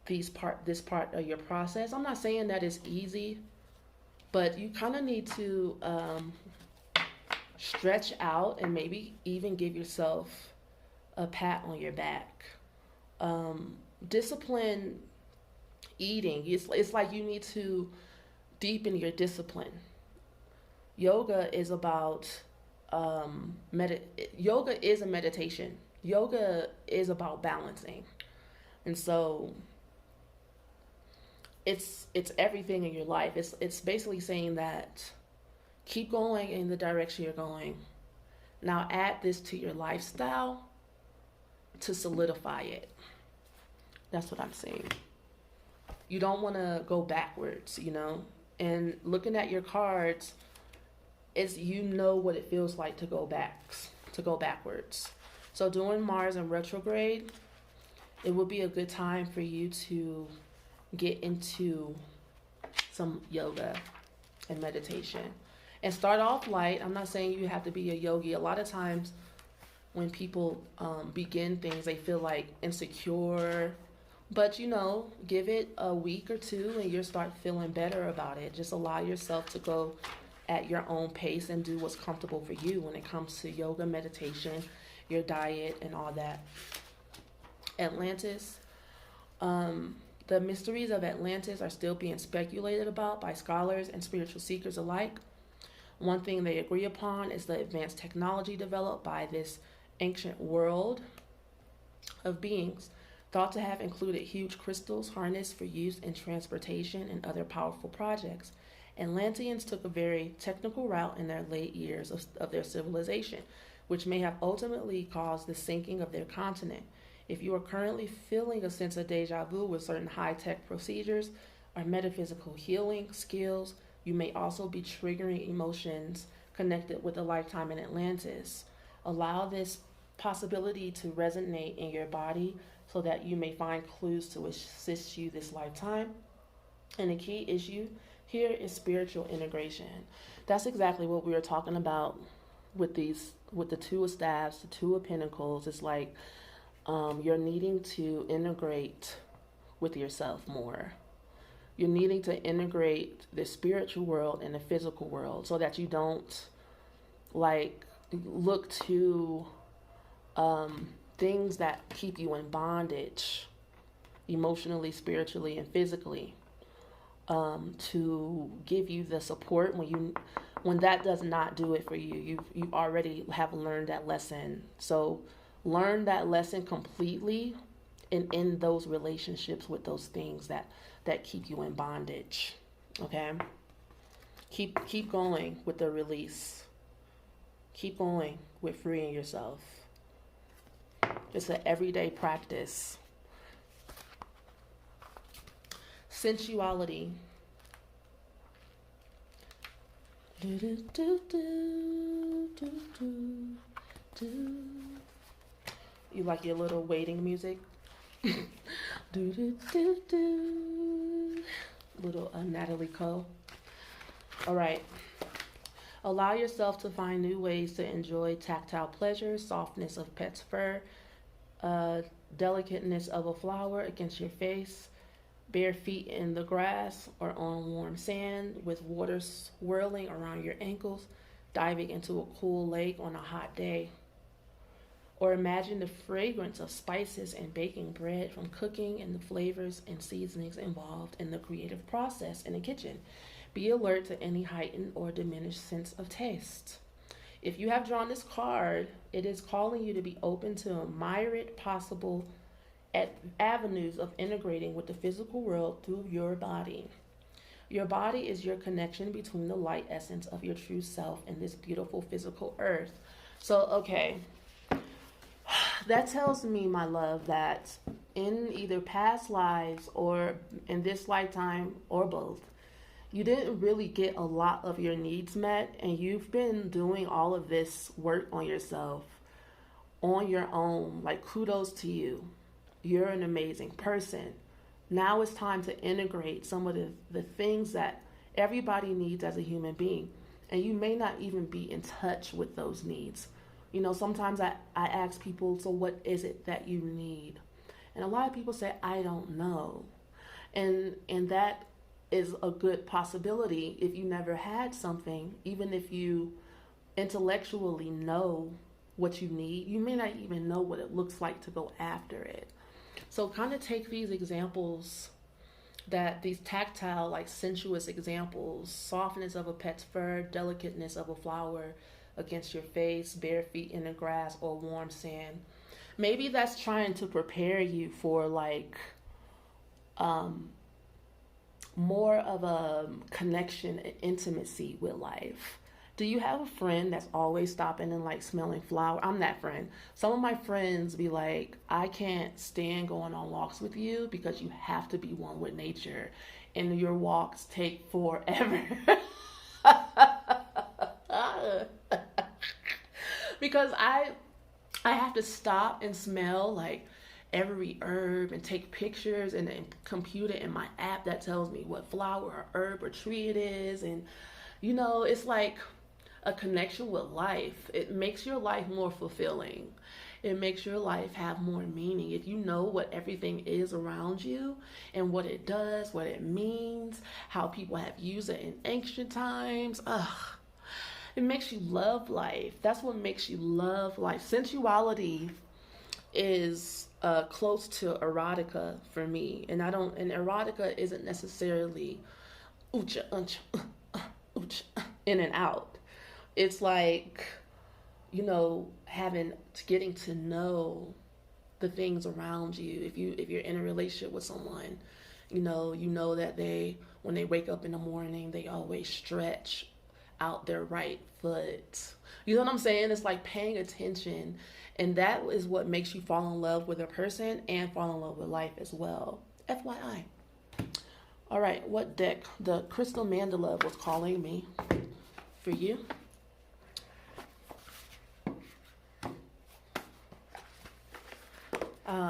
this part of your process. I'm not saying that it's easy, but you kind of need to stretch out and maybe even give yourself a pat on your back. Discipline eating. It's like you need to deepen your discipline. Yoga is about yoga is a meditation. Yoga is about balancing. And so it's everything in your life. It's basically saying that keep going in the direction you're going. Now add this to your lifestyle to solidify it. That's what I'm saying. You don't want to go backwards, And looking at your cards, is what it feels like to go backwards. So during Mars in retrograde, it would be a good time for you to get into some yoga and meditation. And start off light. I'm not saying you have to be a yogi. A lot of times when people begin things, they feel like insecure. But, give it a week or two and you'll start feeling better about it. Just allow yourself to go at your own pace and do what's comfortable for you when it comes to yoga, meditation, your diet, and all that. Atlantis. The mysteries of Atlantis are still being speculated about by scholars and spiritual seekers alike. One thing they agree upon is the advanced technology developed by this ancient world of beings, thought to have included huge crystals harnessed for use in transportation and other powerful projects. Atlanteans took a very technical route in their late years of their civilization, which may have ultimately caused the sinking of their continent. If you are currently feeling a sense of deja vu with certain high-tech procedures or metaphysical healing skills, you may also be triggering emotions connected with a lifetime in Atlantis. Allow this possibility to resonate in your body so that you may find clues to assist you this lifetime. And the key issue here is spiritual integration. That's exactly what we were talking about with the Two of Staffs, the Two of Pentacles. It's like you're needing to integrate with yourself more. You're needing to integrate the spiritual world and the physical world so that you don't look to things that keep you in bondage emotionally, spiritually, and physically, to give you the support when that does not do it for you. You already have learned that lesson. So learn that lesson completely and end those relationships with those things that keep you in bondage. Okay? Keep going with the release. Keep going with freeing yourself. It's an everyday practice. Sensuality. Do, do, do, do, do, do, do. You like your little waiting music? Do, do, do, do. Little Natalie Cole. All right. Allow yourself to find new ways to enjoy tactile pleasure, softness of pet's fur, delicateness of a flower against your face, bare feet in the grass or on warm sand with water swirling around your ankles. diving into a cool lake on a hot day. Or imagine the fragrance of spices and baking bread from cooking and the flavors and seasonings involved in the creative process in the kitchen. Be alert to any heightened or diminished sense of taste. If you have drawn this card, it is calling you to be open to a myriad possible avenues of integrating with the physical world through your body. Your body is your connection between the light essence of your true self and this beautiful physical earth. So, okay, that tells me, my love, that in either past lives or in this lifetime or both, you didn't really get a lot of your needs met, and you've been doing all of this work on yourself on your own. Like, kudos to you. You're an amazing person. Now it's time to integrate some of the things that everybody needs as a human being. And you may not even be in touch with those needs. You know, sometimes I ask people, so what is it that you need? And a lot of people say, I don't know. And that is a good possibility if you never had something. Even if you intellectually know what you need, you may not even know what it looks like to go after it. So kind of take these examples, these tactile, like sensuous examples, softness of a pet's fur, delicateness of a flower against your face, bare feet in the grass, or warm sand. Maybe that's trying to prepare you for like more of a connection and intimacy with life. Do you have a friend that's always stopping and like smelling flower? I'm that friend. Some of my friends be like, I can't stand going on walks with you because you have to be one with nature and your walks take forever. Because I have to stop and smell like every herb and take pictures and then compute it in my app that tells me what flower or herb or tree it is. And you know, it's like a connection with life. It makes your life more fulfilling. It makes your life have more meaning. If you know what everything is around you and what it does, what it means, how people have used it in ancient times, it makes you love life. That's what makes you love life. Sensuality is close to erotica for me, and erotica isn't necessarily oocha, oocha, in and out. It's like, you know, getting to know the things around you. If you're in a relationship with someone, you know that when they wake up in the morning, they always stretch out their right foot. You know what I'm saying? It's like paying attention, and that is what makes you fall in love with a person and fall in love with life as well. FYI. All right, what deck? The Crystal Mandala was calling me for you.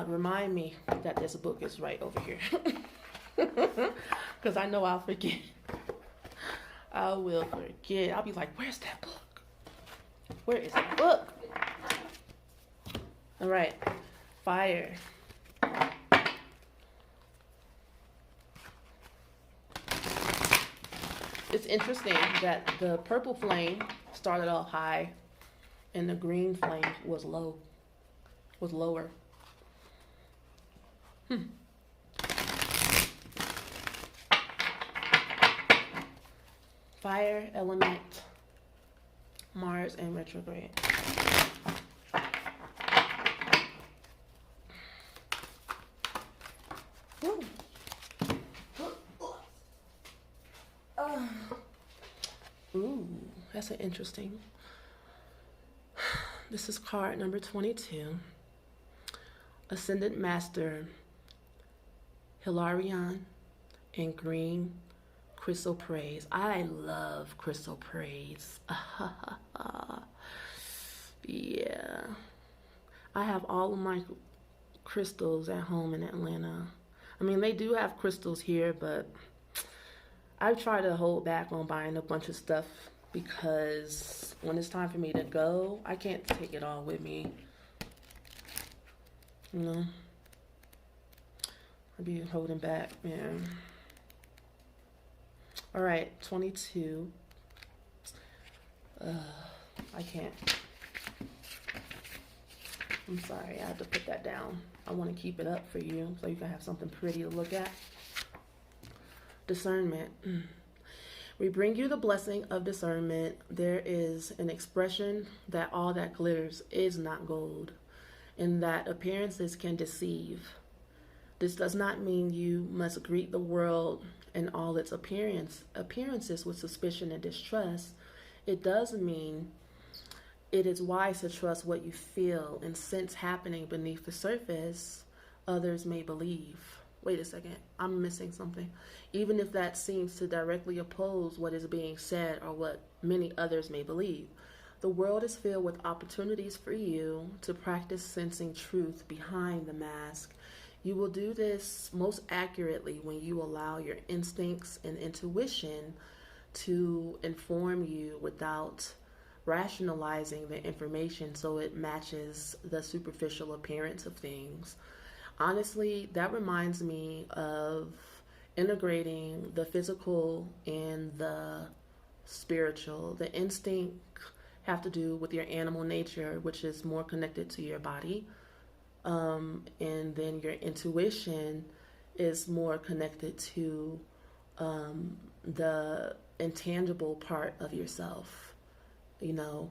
Remind me that this book is right over here. Because I know I'll forget. I will forget. I'll be like, where's that book? Where is that book? All right. Fire. It's interesting that the purple flame started off high and the green flame was lower. Fire element, Mars and retrograde. Ooh, that's an interesting. This is card number 22. Ascendant Master Hilarion in green crystal praise. I love crystal praise. Yeah. I have all of my crystals at home in Atlanta. I mean, they do have crystals here, but I try to hold back on buying a bunch of stuff because when it's time for me to go, I can't take it all with me. You know? I'll be holding back, man. All right, 22. I can't. I'm sorry, I have to put that down. I want to keep it up for you so you can have something pretty to look at. Discernment. We bring you the blessing of discernment. There is an expression that all that glitters is not gold, and that appearances can deceive. This does not mean you must greet the world and all its appearances with suspicion and distrust. It does mean it is wise to trust what you feel and sense happening beneath the surface others may believe. Wait a second, I'm missing something. Even if that seems to directly oppose what is being said or what many others may believe. The world is filled with opportunities for you to practice sensing truth behind the mask. You will do this most accurately when you allow your instincts and intuition to inform you without rationalizing the information so it matches the superficial appearance of things. Honestly, that reminds me of integrating the physical and the spiritual. The instinct have to do with your animal nature, which is more connected to your body. And then your intuition is more connected to the intangible part of yourself, you know.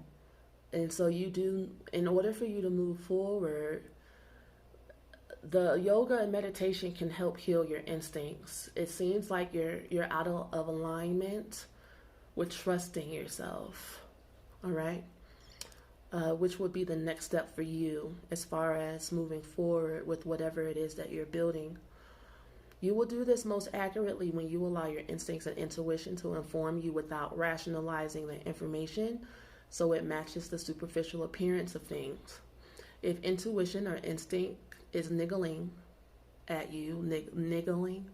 And so you do, in order for you to move forward, the yoga and meditation can help heal your instincts. It seems like you're out of alignment with trusting yourself, all right? Which would be the next step for you as far as moving forward with whatever it is that you're building. You will do this most accurately when you allow your instincts and intuition to inform you without rationalizing the information so it matches the superficial appearance of things. If intuition or instinct is niggling at you, niggling,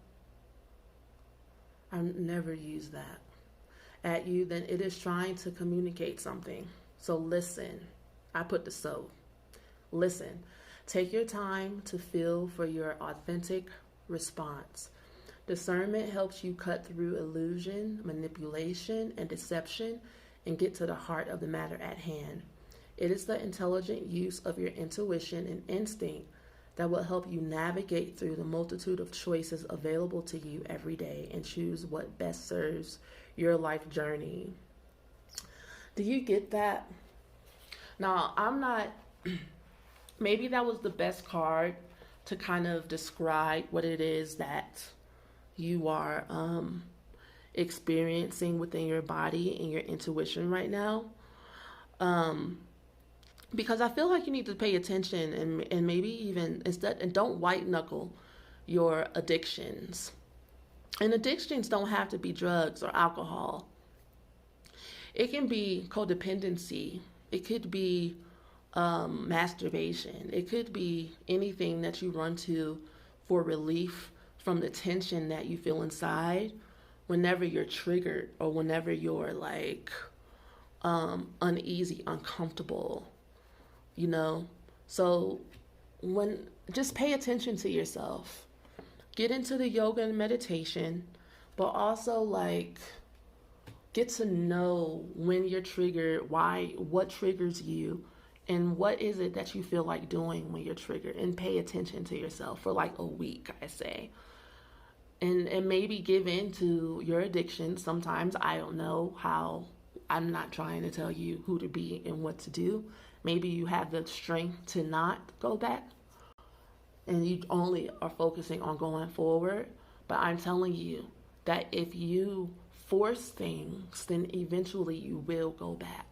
I never use that, at you, then it is trying to communicate something. So listen. I put the so. Listen. Take your time to feel for your authentic response. Discernment helps you cut through illusion, manipulation, and deception and get to the heart of the matter at hand. It is the intelligent use of your intuition and instinct that will help you navigate through the multitude of choices available to you every day and choose what best serves your life journey. Do you get that? Now, I'm not, maybe that was the best card to kind of describe what it is that you are experiencing within your body and your intuition right now. Because I feel like you need to pay attention and maybe even instead, and don't white knuckle your addictions. And addictions don't have to be drugs or alcohol. It can be codependency. It could be masturbation. It could be anything that you run to for relief from the tension that you feel inside whenever you're triggered or whenever you're like uneasy, uncomfortable, you know. So just pay attention to yourself. Get into the yoga and meditation, but also like get to know when you're triggered, what triggers you, and what is it that you feel like doing when you're triggered, and pay attention to yourself for like a week, I say. And maybe give in to your addiction. Sometimes I don't know how. I'm not trying to tell you who to be and what to do. Maybe you have the strength to not go back and you only are focusing on going forward. But I'm telling you that if you force things, then eventually you will go back.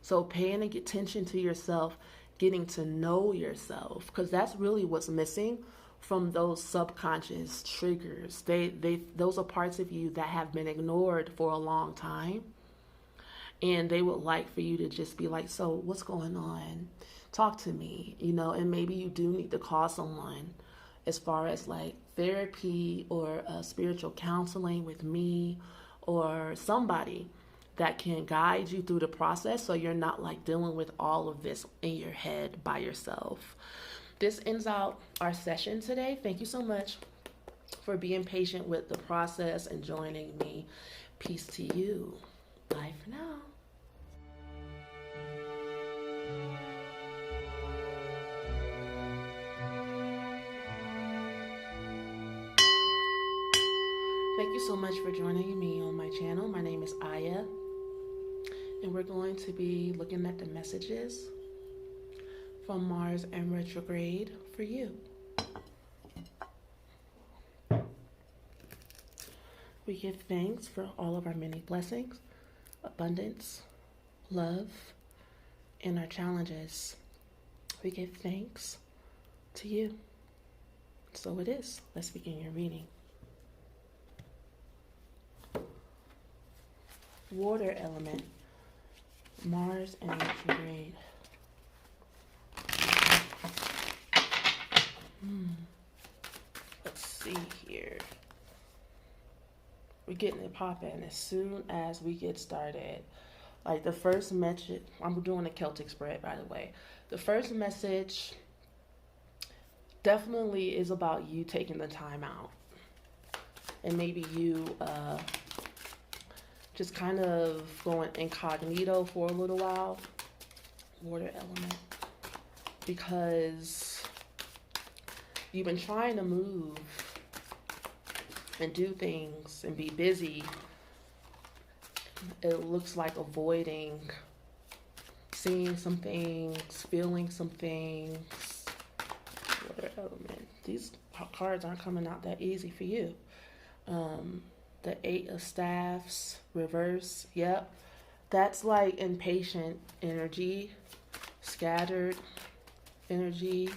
So paying attention to yourself, getting to know yourself, because that's really what's missing from those subconscious triggers. Those are parts of you that have been ignored for a long time. And they would like for you to just be like, so what's going on? Talk to me, you know, and maybe you do need to call someone as far as like therapy or spiritual counseling with me or somebody that can guide you through the process so you're not like dealing with all of this in your head by yourself. This ends out our session today. Thank you so much for being patient with the process and joining me. Peace to you. Bye for now. Thank you so much for joining me on my channel. My name is Aya, and we're going to be looking at the messages from Mars and Retrograde for you. We give thanks for all of our many blessings, abundance, love, and our challenges. We give thanks to you. So it is. Let's begin your reading. Water element, Mars and Retrograde. Let's see here. We're getting it popping as soon as we get started. Like the first message, I'm doing a Celtic spread, by the way. The first message definitely is about you taking the time out. And maybe you just kind of going incognito for a little while. Water element. Because you've been trying to move and do things and be busy. It looks like avoiding seeing some things, feeling some things. Water element. These cards aren't coming out that easy for you. The 8 of Staffs, reverse. Yep. That's like impatient energy, scattered energy,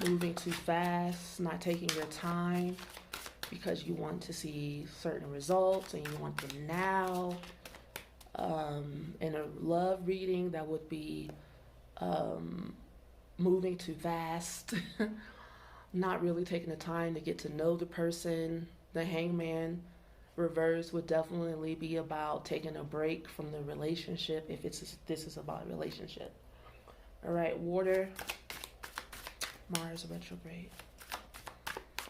moving too fast, not taking your time because you want to see certain results and you want them now. In a love reading, that would be moving too fast, not really taking the time to get to know the person. The Hangman reverse would definitely be about taking a break from the relationship if this is about a relationship. All right, water, Mars retrograde.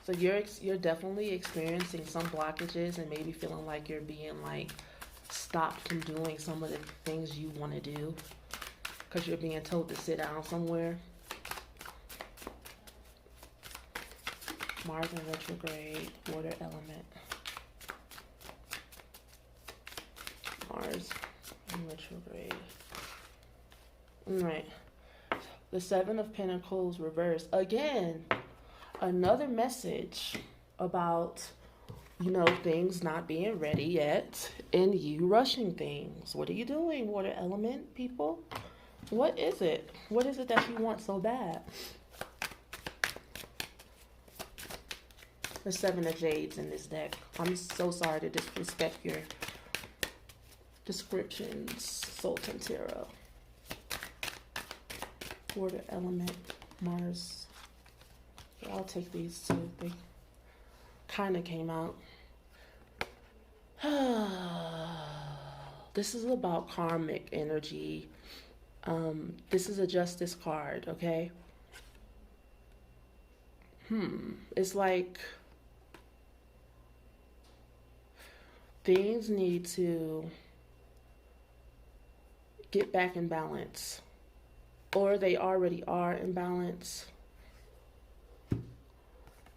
So you're definitely experiencing some blockages and maybe feeling like you're being like stopped from doing some of the things you want to do because you're being told to sit down somewhere. Mars in retrograde, water element. Mars in retrograde. All right. The 7 of Pentacles reverse. Again, another message about, things not being ready yet and you rushing things. What are you doing, water element people? What is it? What is it that you want so bad? The 7 of Jades in this deck. I'm so sorry to disrespect your descriptions, Sultan Tarot. Water element, Mars. I'll take these two. They kind of came out. This is about karmic energy. This is a justice card, okay? It's like things need to get back in balance, or they already are in balance.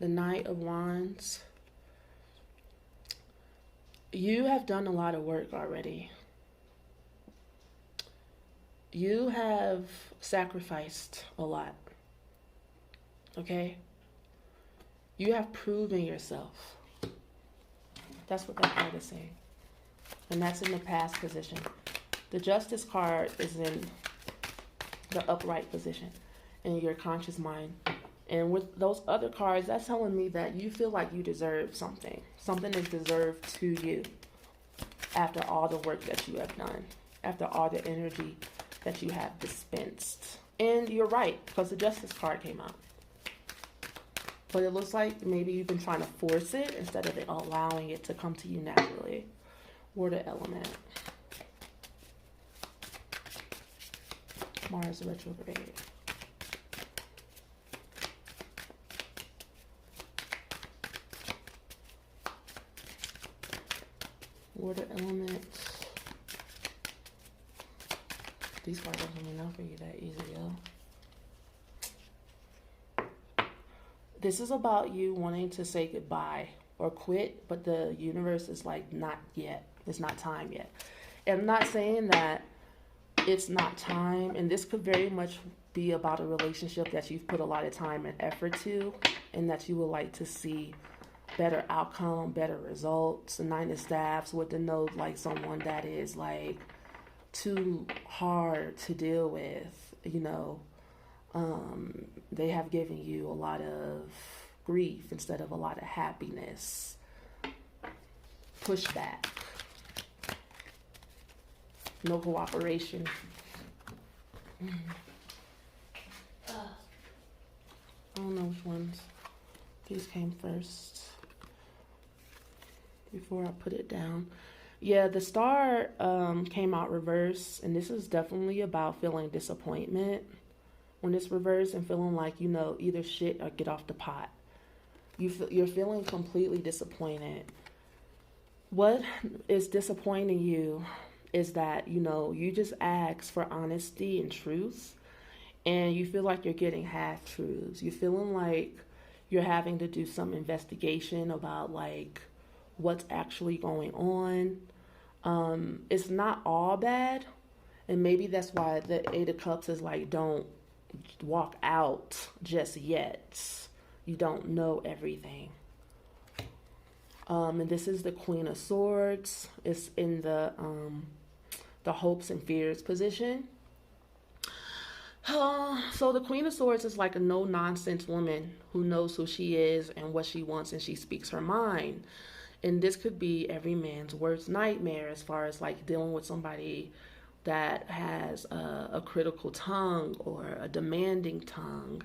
The Knight of Wands. You have done a lot of work already. You have sacrificed a lot. Okay? You have proven yourself. That's what that card is saying. And that's in the past position. The Justice card is in the upright position in your conscious mind. And with those other cards, that's telling me that you feel like you deserve something. Something is deserved to you after all the work that you have done, after all the energy that you have dispensed. And you're right, because the Justice card came out. But it looks like maybe you've been trying to force it instead of allowing it to come to you naturally. Water element. Mars retrograde. Water element. These cards aren't coming out for you that easy, yo. This is about you wanting to say goodbye or quit, but the universe is like, not yet. It's not time yet. And I'm not saying that it's not time, and this could very much be about a relationship that you've put a lot of time and effort to, and that you would like to see better outcome, better results. The Nine of Staffs would denote like someone that is like too hard to deal with, you know. They have given you a lot of grief instead of a lot of happiness. Pushback. No cooperation. I don't know which ones. These came first. Before I put it down. Yeah, the star came out reverse, and this is definitely about feeling disappointment when it's reversed and feeling like, you know, either shit or get off the pot. You're feeling completely disappointed. What is disappointing you is that, you know, you just ask for honesty and truth, and you feel like you're getting half-truths. You're feeling like you're having to do some investigation about, like, what's actually going on. It's not all bad, and maybe that's why the Eight of Cups is like, don't walk out just yet. You don't know everything. And this is the Queen of Swords. It's in the hopes and fears position. So the Queen of Swords is like a no-nonsense woman who knows who she is and what she wants, and she speaks her mind. And this could be every man's worst nightmare as far as like dealing with somebody that has a critical tongue or a demanding tongue.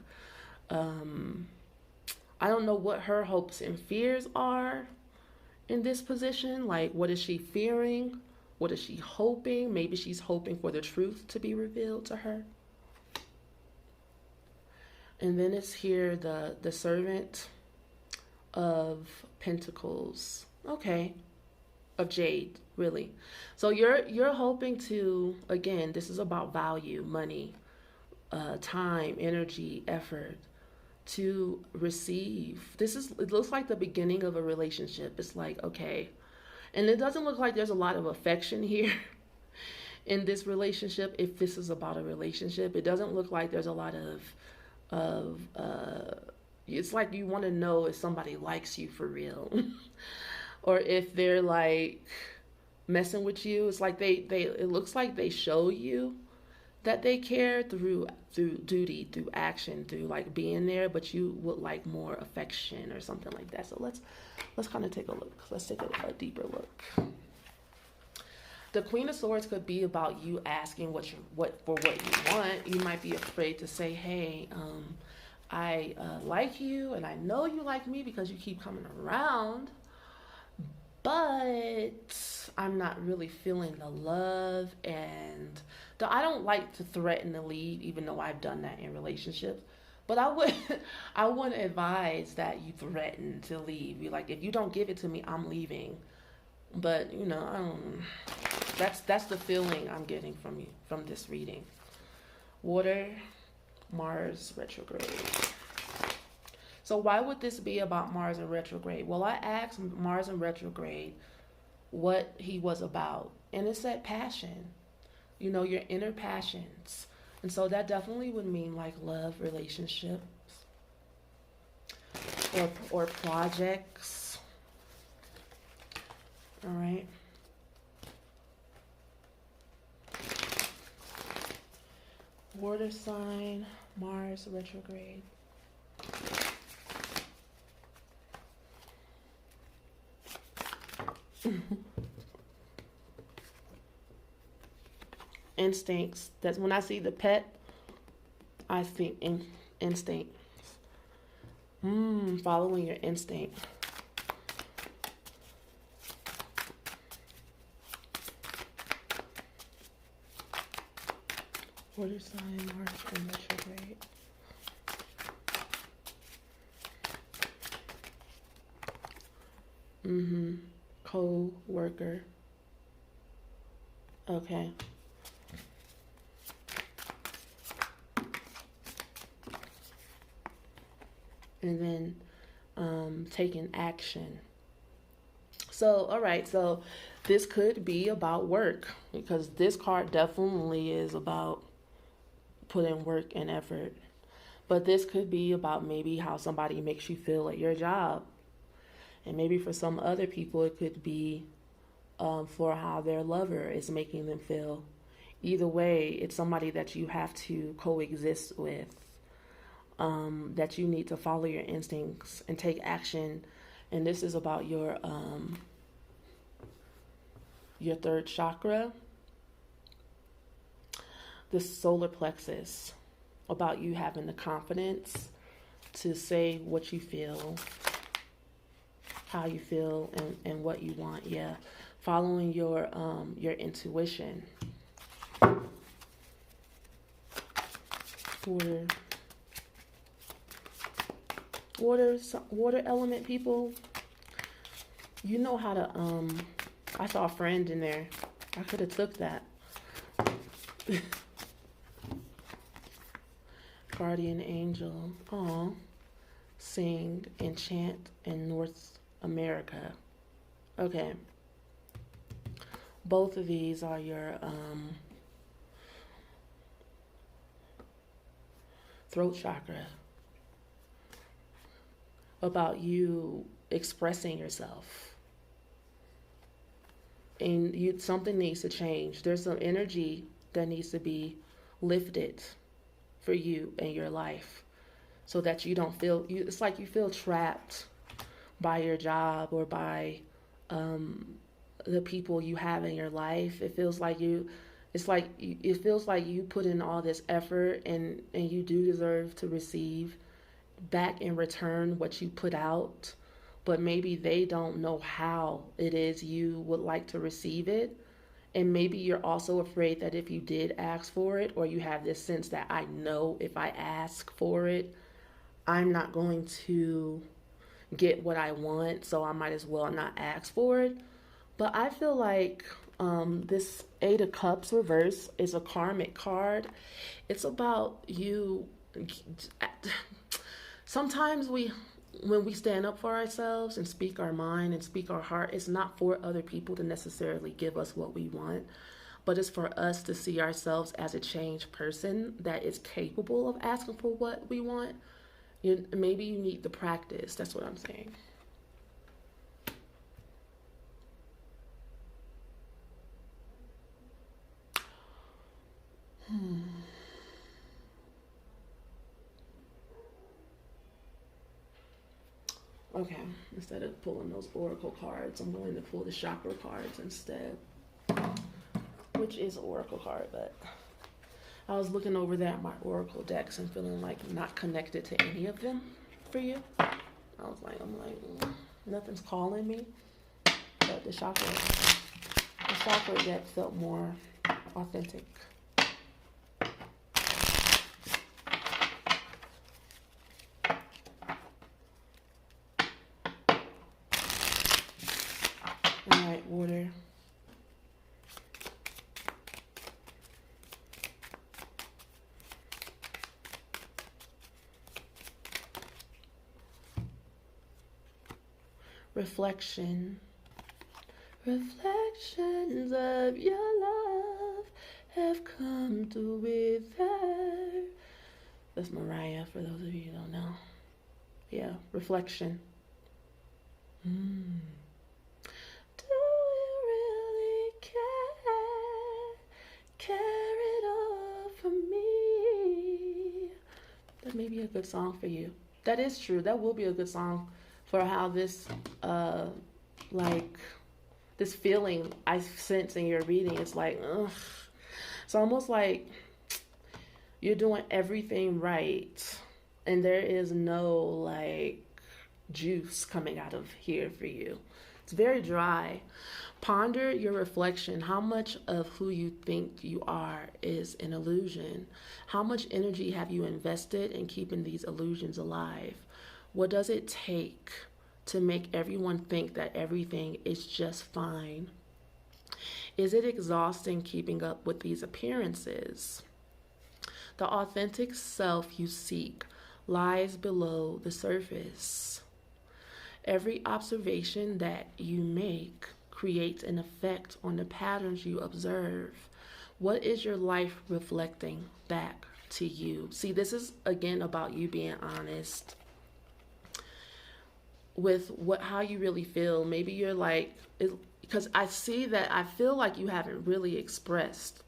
I don't know what her hopes and fears are in this position. Like, what is she fearing? What is she hoping? Maybe she's hoping for the truth to be revealed to her. And then it's here, the Servant of Pentacles. Okay. Of Jade, really. So you're hoping to, again, this is about value, money, time, energy, effort, to receive. It looks like the beginning of a relationship. It's like, okay. And it doesn't look like there's a lot of affection here in this relationship. If this is about a relationship, it doesn't look like there's a lot of it's like you want to know if somebody likes you for real. Or if they're like messing with you. It's like it looks like they show you that they care through duty, through action, through like being there, but you would like more affection or something like that. So let's kind of take a look. Let's take a deeper look. The Queen of Swords could be about you asking what you want. You might be afraid to say, hey, I like you, and I know you like me because you keep coming around, but I'm not really feeling the love, and I don't like to threaten to leave, even though I've done that in relationships. But I wouldn't advise that you threaten to leave. You're like, if you don't give it to me, I'm leaving. But you know, that's the feeling I'm getting from this reading. Water, Mars retrograde. So why would this be about Mars in retrograde? Well, I asked Mars in retrograde what he was about, and it said passion. You know, your inner passions. And so that definitely would mean like love, relationships, or projects. All right. Water sign, Mars retrograde. Instincts. That's when I see the pet, I think instinct. Following your instinct. Water sign, Mars in retrograde. Co-worker. Okay. And then taking action. So, all right. So, this could be about work because this card definitely is about putting work and effort. But this could be about maybe how somebody makes you feel at your job. And maybe for some other people, it could be for how their lover is making them feel. Either way, it's somebody that you have to coexist with, that you need to follow your instincts and take action. And this is about your third chakra, the solar plexus, about you having the confidence to say what you feel, how you feel, and what you want. Yeah, following your intuition. Water element people. You know how to I saw a friend in there. I could have took that. Guardian angel. Aw. Sing and chant in North America. Okay. Both of these are your throat chakra. About you expressing yourself. And something needs to change. There's some energy that needs to be lifted for you in your life so that you don't feel, it's like you feel trapped by your job or by the people you have in your life. It feels like you put in all this effort and you do deserve to receive back in return what you put out, but maybe they don't know how it is you would like to receive it. And maybe you're also afraid that if you did ask for it, or you have this sense that I know if I ask for it, I'm not going to get what I want, so I might as well not ask for it. But I feel like this Eight of Cups reverse is a karmic card. It's about you. Sometimes when we stand up for ourselves and speak our mind and speak our heart, it's not for other people to necessarily give us what we want, but it's for us to see ourselves as a changed person that is capable of asking for what we want. Maybe you need the practice. That's what I'm saying. Okay, instead of pulling those oracle cards, I'm going to pull the chakra cards instead, which is an oracle card, but I was looking over there at my oracle decks and feeling like not connected to any of them for you. I'm like, nothing's calling me, but the chakra deck felt more authentic. All right, water. Reflection. Reflections of your love have come to wither. That's Mariah, for those of you who don't know. Yeah, reflection. Do you really care? Care it all for me? That may be a good song for you. That is true. That will be a good song for how this, this feeling I sense in your reading. It's like, ugh. It's almost like you're doing everything right, and there is no, juice coming out of here for you. It's very dry. Ponder your reflection. How much of who you think you are is an illusion? How much energy have you invested in keeping these illusions alive? What does it take to make everyone think that everything is just fine? Is it exhausting keeping up with these appearances? The authentic self you seek lies below the surface. Every observation that you make creates an effect on the patterns you observe. What is your life reflecting back to you? See, this is again about you being honest with how you really feel. Maybe you're like, because I feel like you haven't really expressed,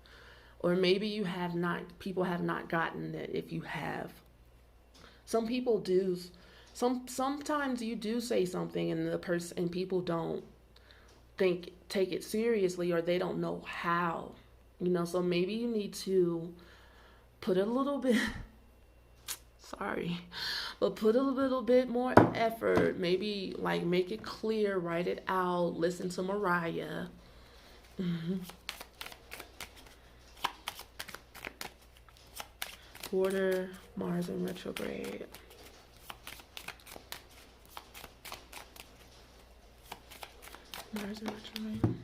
or maybe you have not, people have not gotten it. If you have, some people do, sometimes you do say something and people don't take it seriously, or they don't know how, so maybe you need to put a little bit put a little bit more effort. Maybe like make it clear, write it out, listen to Mariah. Quarter, Mars in retrograde. Mars in retrograde.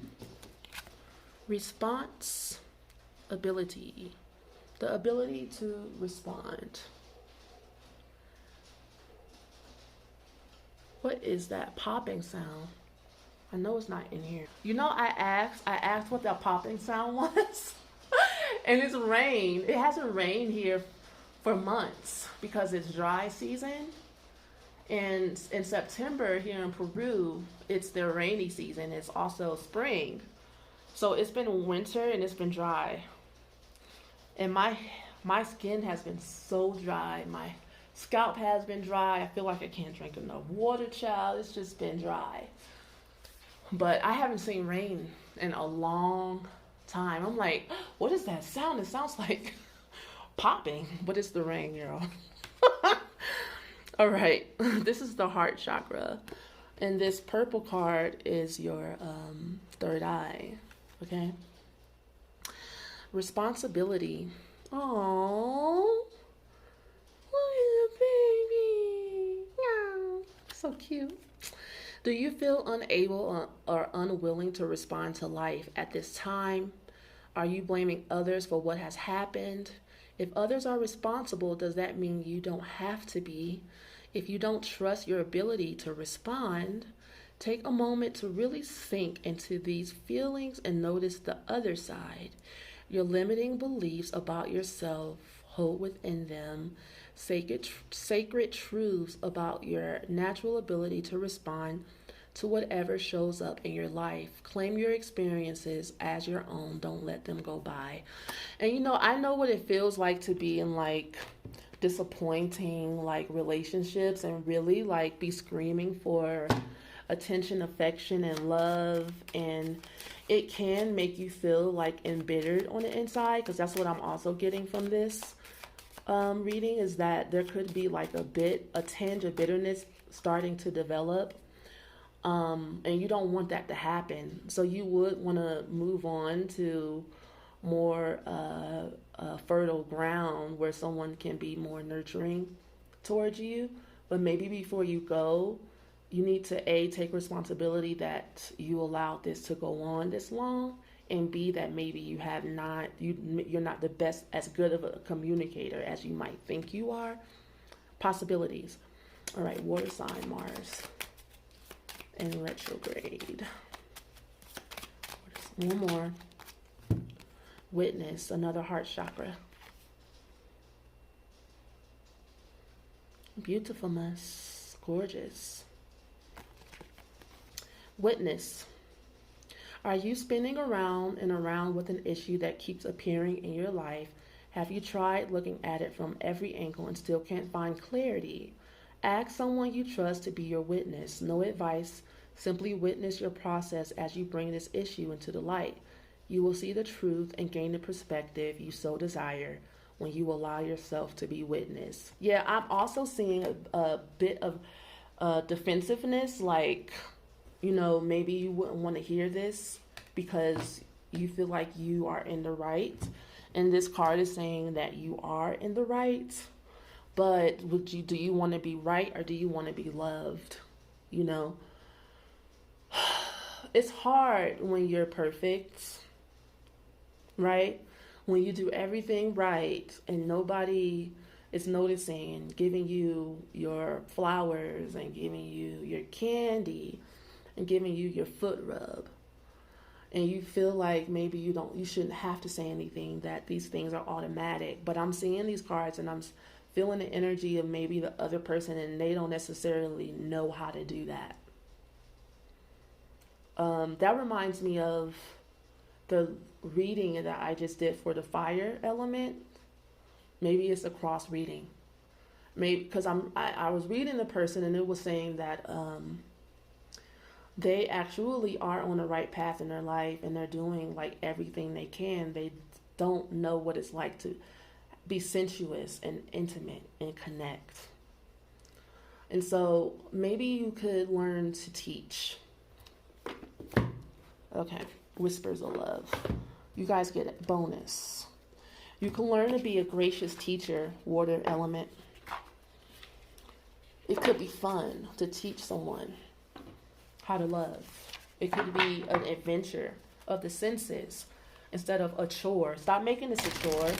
Response ability. The ability to respond. What is that popping sound? I know it's not in here. I asked what that popping sound was. And it's rain. It hasn't rained here for months because it's dry season. And in September here in Peru, it's their rainy season. It's also spring. So it's been winter and it's been dry. And my skin has been so dry. My scalp has been dry. I feel like I can't drink enough water, child. It's just been dry. But I haven't seen rain in a long time. I'm like, what is that sound? It sounds like popping, but it's the rain, girl. All right, this is the heart chakra, and this purple card is your third eye. Okay. Responsibility. Oh, look at the baby. Yeah, so cute. Do you feel unable or unwilling to respond to life at this time? Are you blaming others for what has happened? If others are responsible, does that mean you don't have to be? If you don't trust your ability to respond, take a moment to really sink into these feelings and notice the other side. Your limiting beliefs about yourself hold within them sacred truths about your natural ability to respond to whatever shows up in your life. Claim your experiences as your own. Don't let them go by. And I know what it feels like to be in like disappointing like relationships and really like be screaming for attention, affection, and love. And it can make you feel like embittered on the inside, because that's what I'm also getting from this reading, is that there could be like a tinge of bitterness starting to develop. And you don't want that to happen. So you would want to move on to more fertile ground where someone can be more nurturing towards you. But maybe before you go, you need to take responsibility that you allowed this to go on this long, and B, that maybe you're not the best, as good of a communicator as you might think you are. Possibilities. All right, water sign, Mars in retrograde. One more. Witness, another heart chakra. Beautifulness, gorgeous. Witness. Are you spinning around and around with an issue that keeps appearing in your life? Have you tried looking at it from every angle and still can't find clarity? Ask someone you trust to be your witness. No advice. Simply witness your process as you bring this issue into the light. You will see the truth and gain the perspective you so desire when you allow yourself to be witness. Yeah, I'm also seeing a bit of defensiveness, like, maybe you wouldn't want to hear this because you feel like you are in the right. And this card is saying that you are in the right. But do you want to be right, or do you want to be loved? It's hard when you're perfect, right? When you do everything right and nobody It's noticing and giving you your flowers and giving you your candy and giving you your foot rub. And you feel like maybe you shouldn't have to say anything, that these things are automatic. But I'm seeing these cards and I'm feeling the energy of maybe the other person, and they don't necessarily know how to do that. That reminds me of the reading that I just did for the fire element. Maybe it's a cross reading. Maybe because I was reading the person and it was saying that they actually are on the right path in their life and they're doing like everything they can. They don't know what it's like to be sensuous and intimate and connect. And so maybe you could learn to teach. Okay, whispers of love. You guys get a bonus. You can learn to be a gracious teacher, water element. It could be fun to teach someone how to love. It could be an adventure of the senses instead of a chore. Stop making this a chore.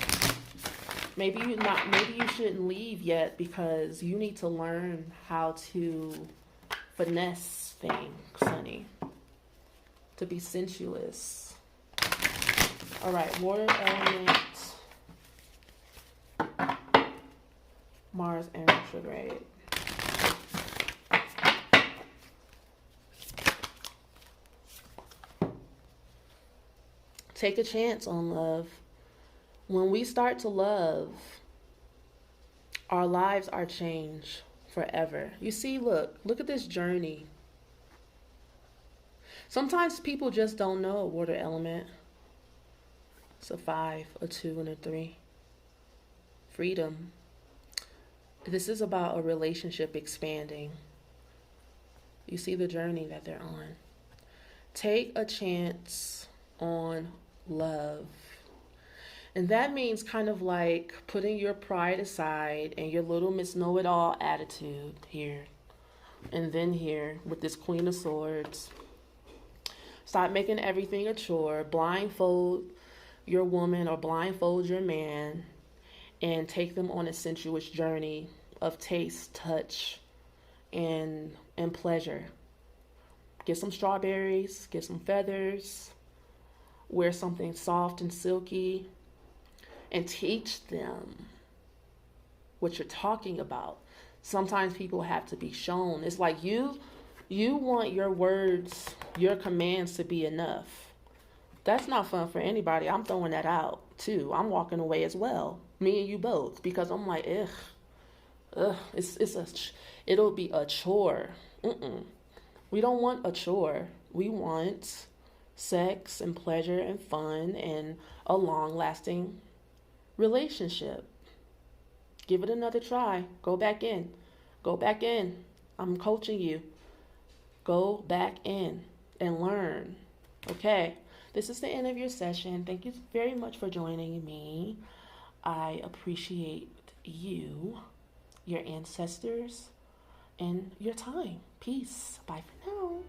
Maybe you shouldn't leave yet because you need to learn how to finesse things, honey. To be sensuous. All right, water element. Mars and retrograde. Take a chance on love. When we start to love, our lives are changed forever. You see, look at this journey. Sometimes people just don't know a water element. It's a 5, a 2, and a 3. Freedom. This is about a relationship expanding. You see the journey that they're on. Take a chance on love. And that means kind of like putting your pride aside and your little Miss Know-It-All attitude here. And then here with this Queen of Swords. Stop making everything a chore. Blindfold your woman or blindfold your man and take them on a sensuous journey of taste, touch, and pleasure. Get some strawberries, get some feathers, wear something soft and silky, and teach them what you're talking about. Sometimes people have to be shown. It's like you want your words, your commands to be enough. That's not fun for anybody. I'm throwing that out too. I'm walking away as well. Me and you both, because I'm like, it'll be a chore. We don't want a chore. We want sex and pleasure and fun and a long-lasting relationship. Give it another try. Go back in. Go back in. I'm coaching you. Go back in and learn. Okay. This is the end of your session. Thank you very much for joining me. I appreciate you, your ancestors, and your time. Peace. Bye for now.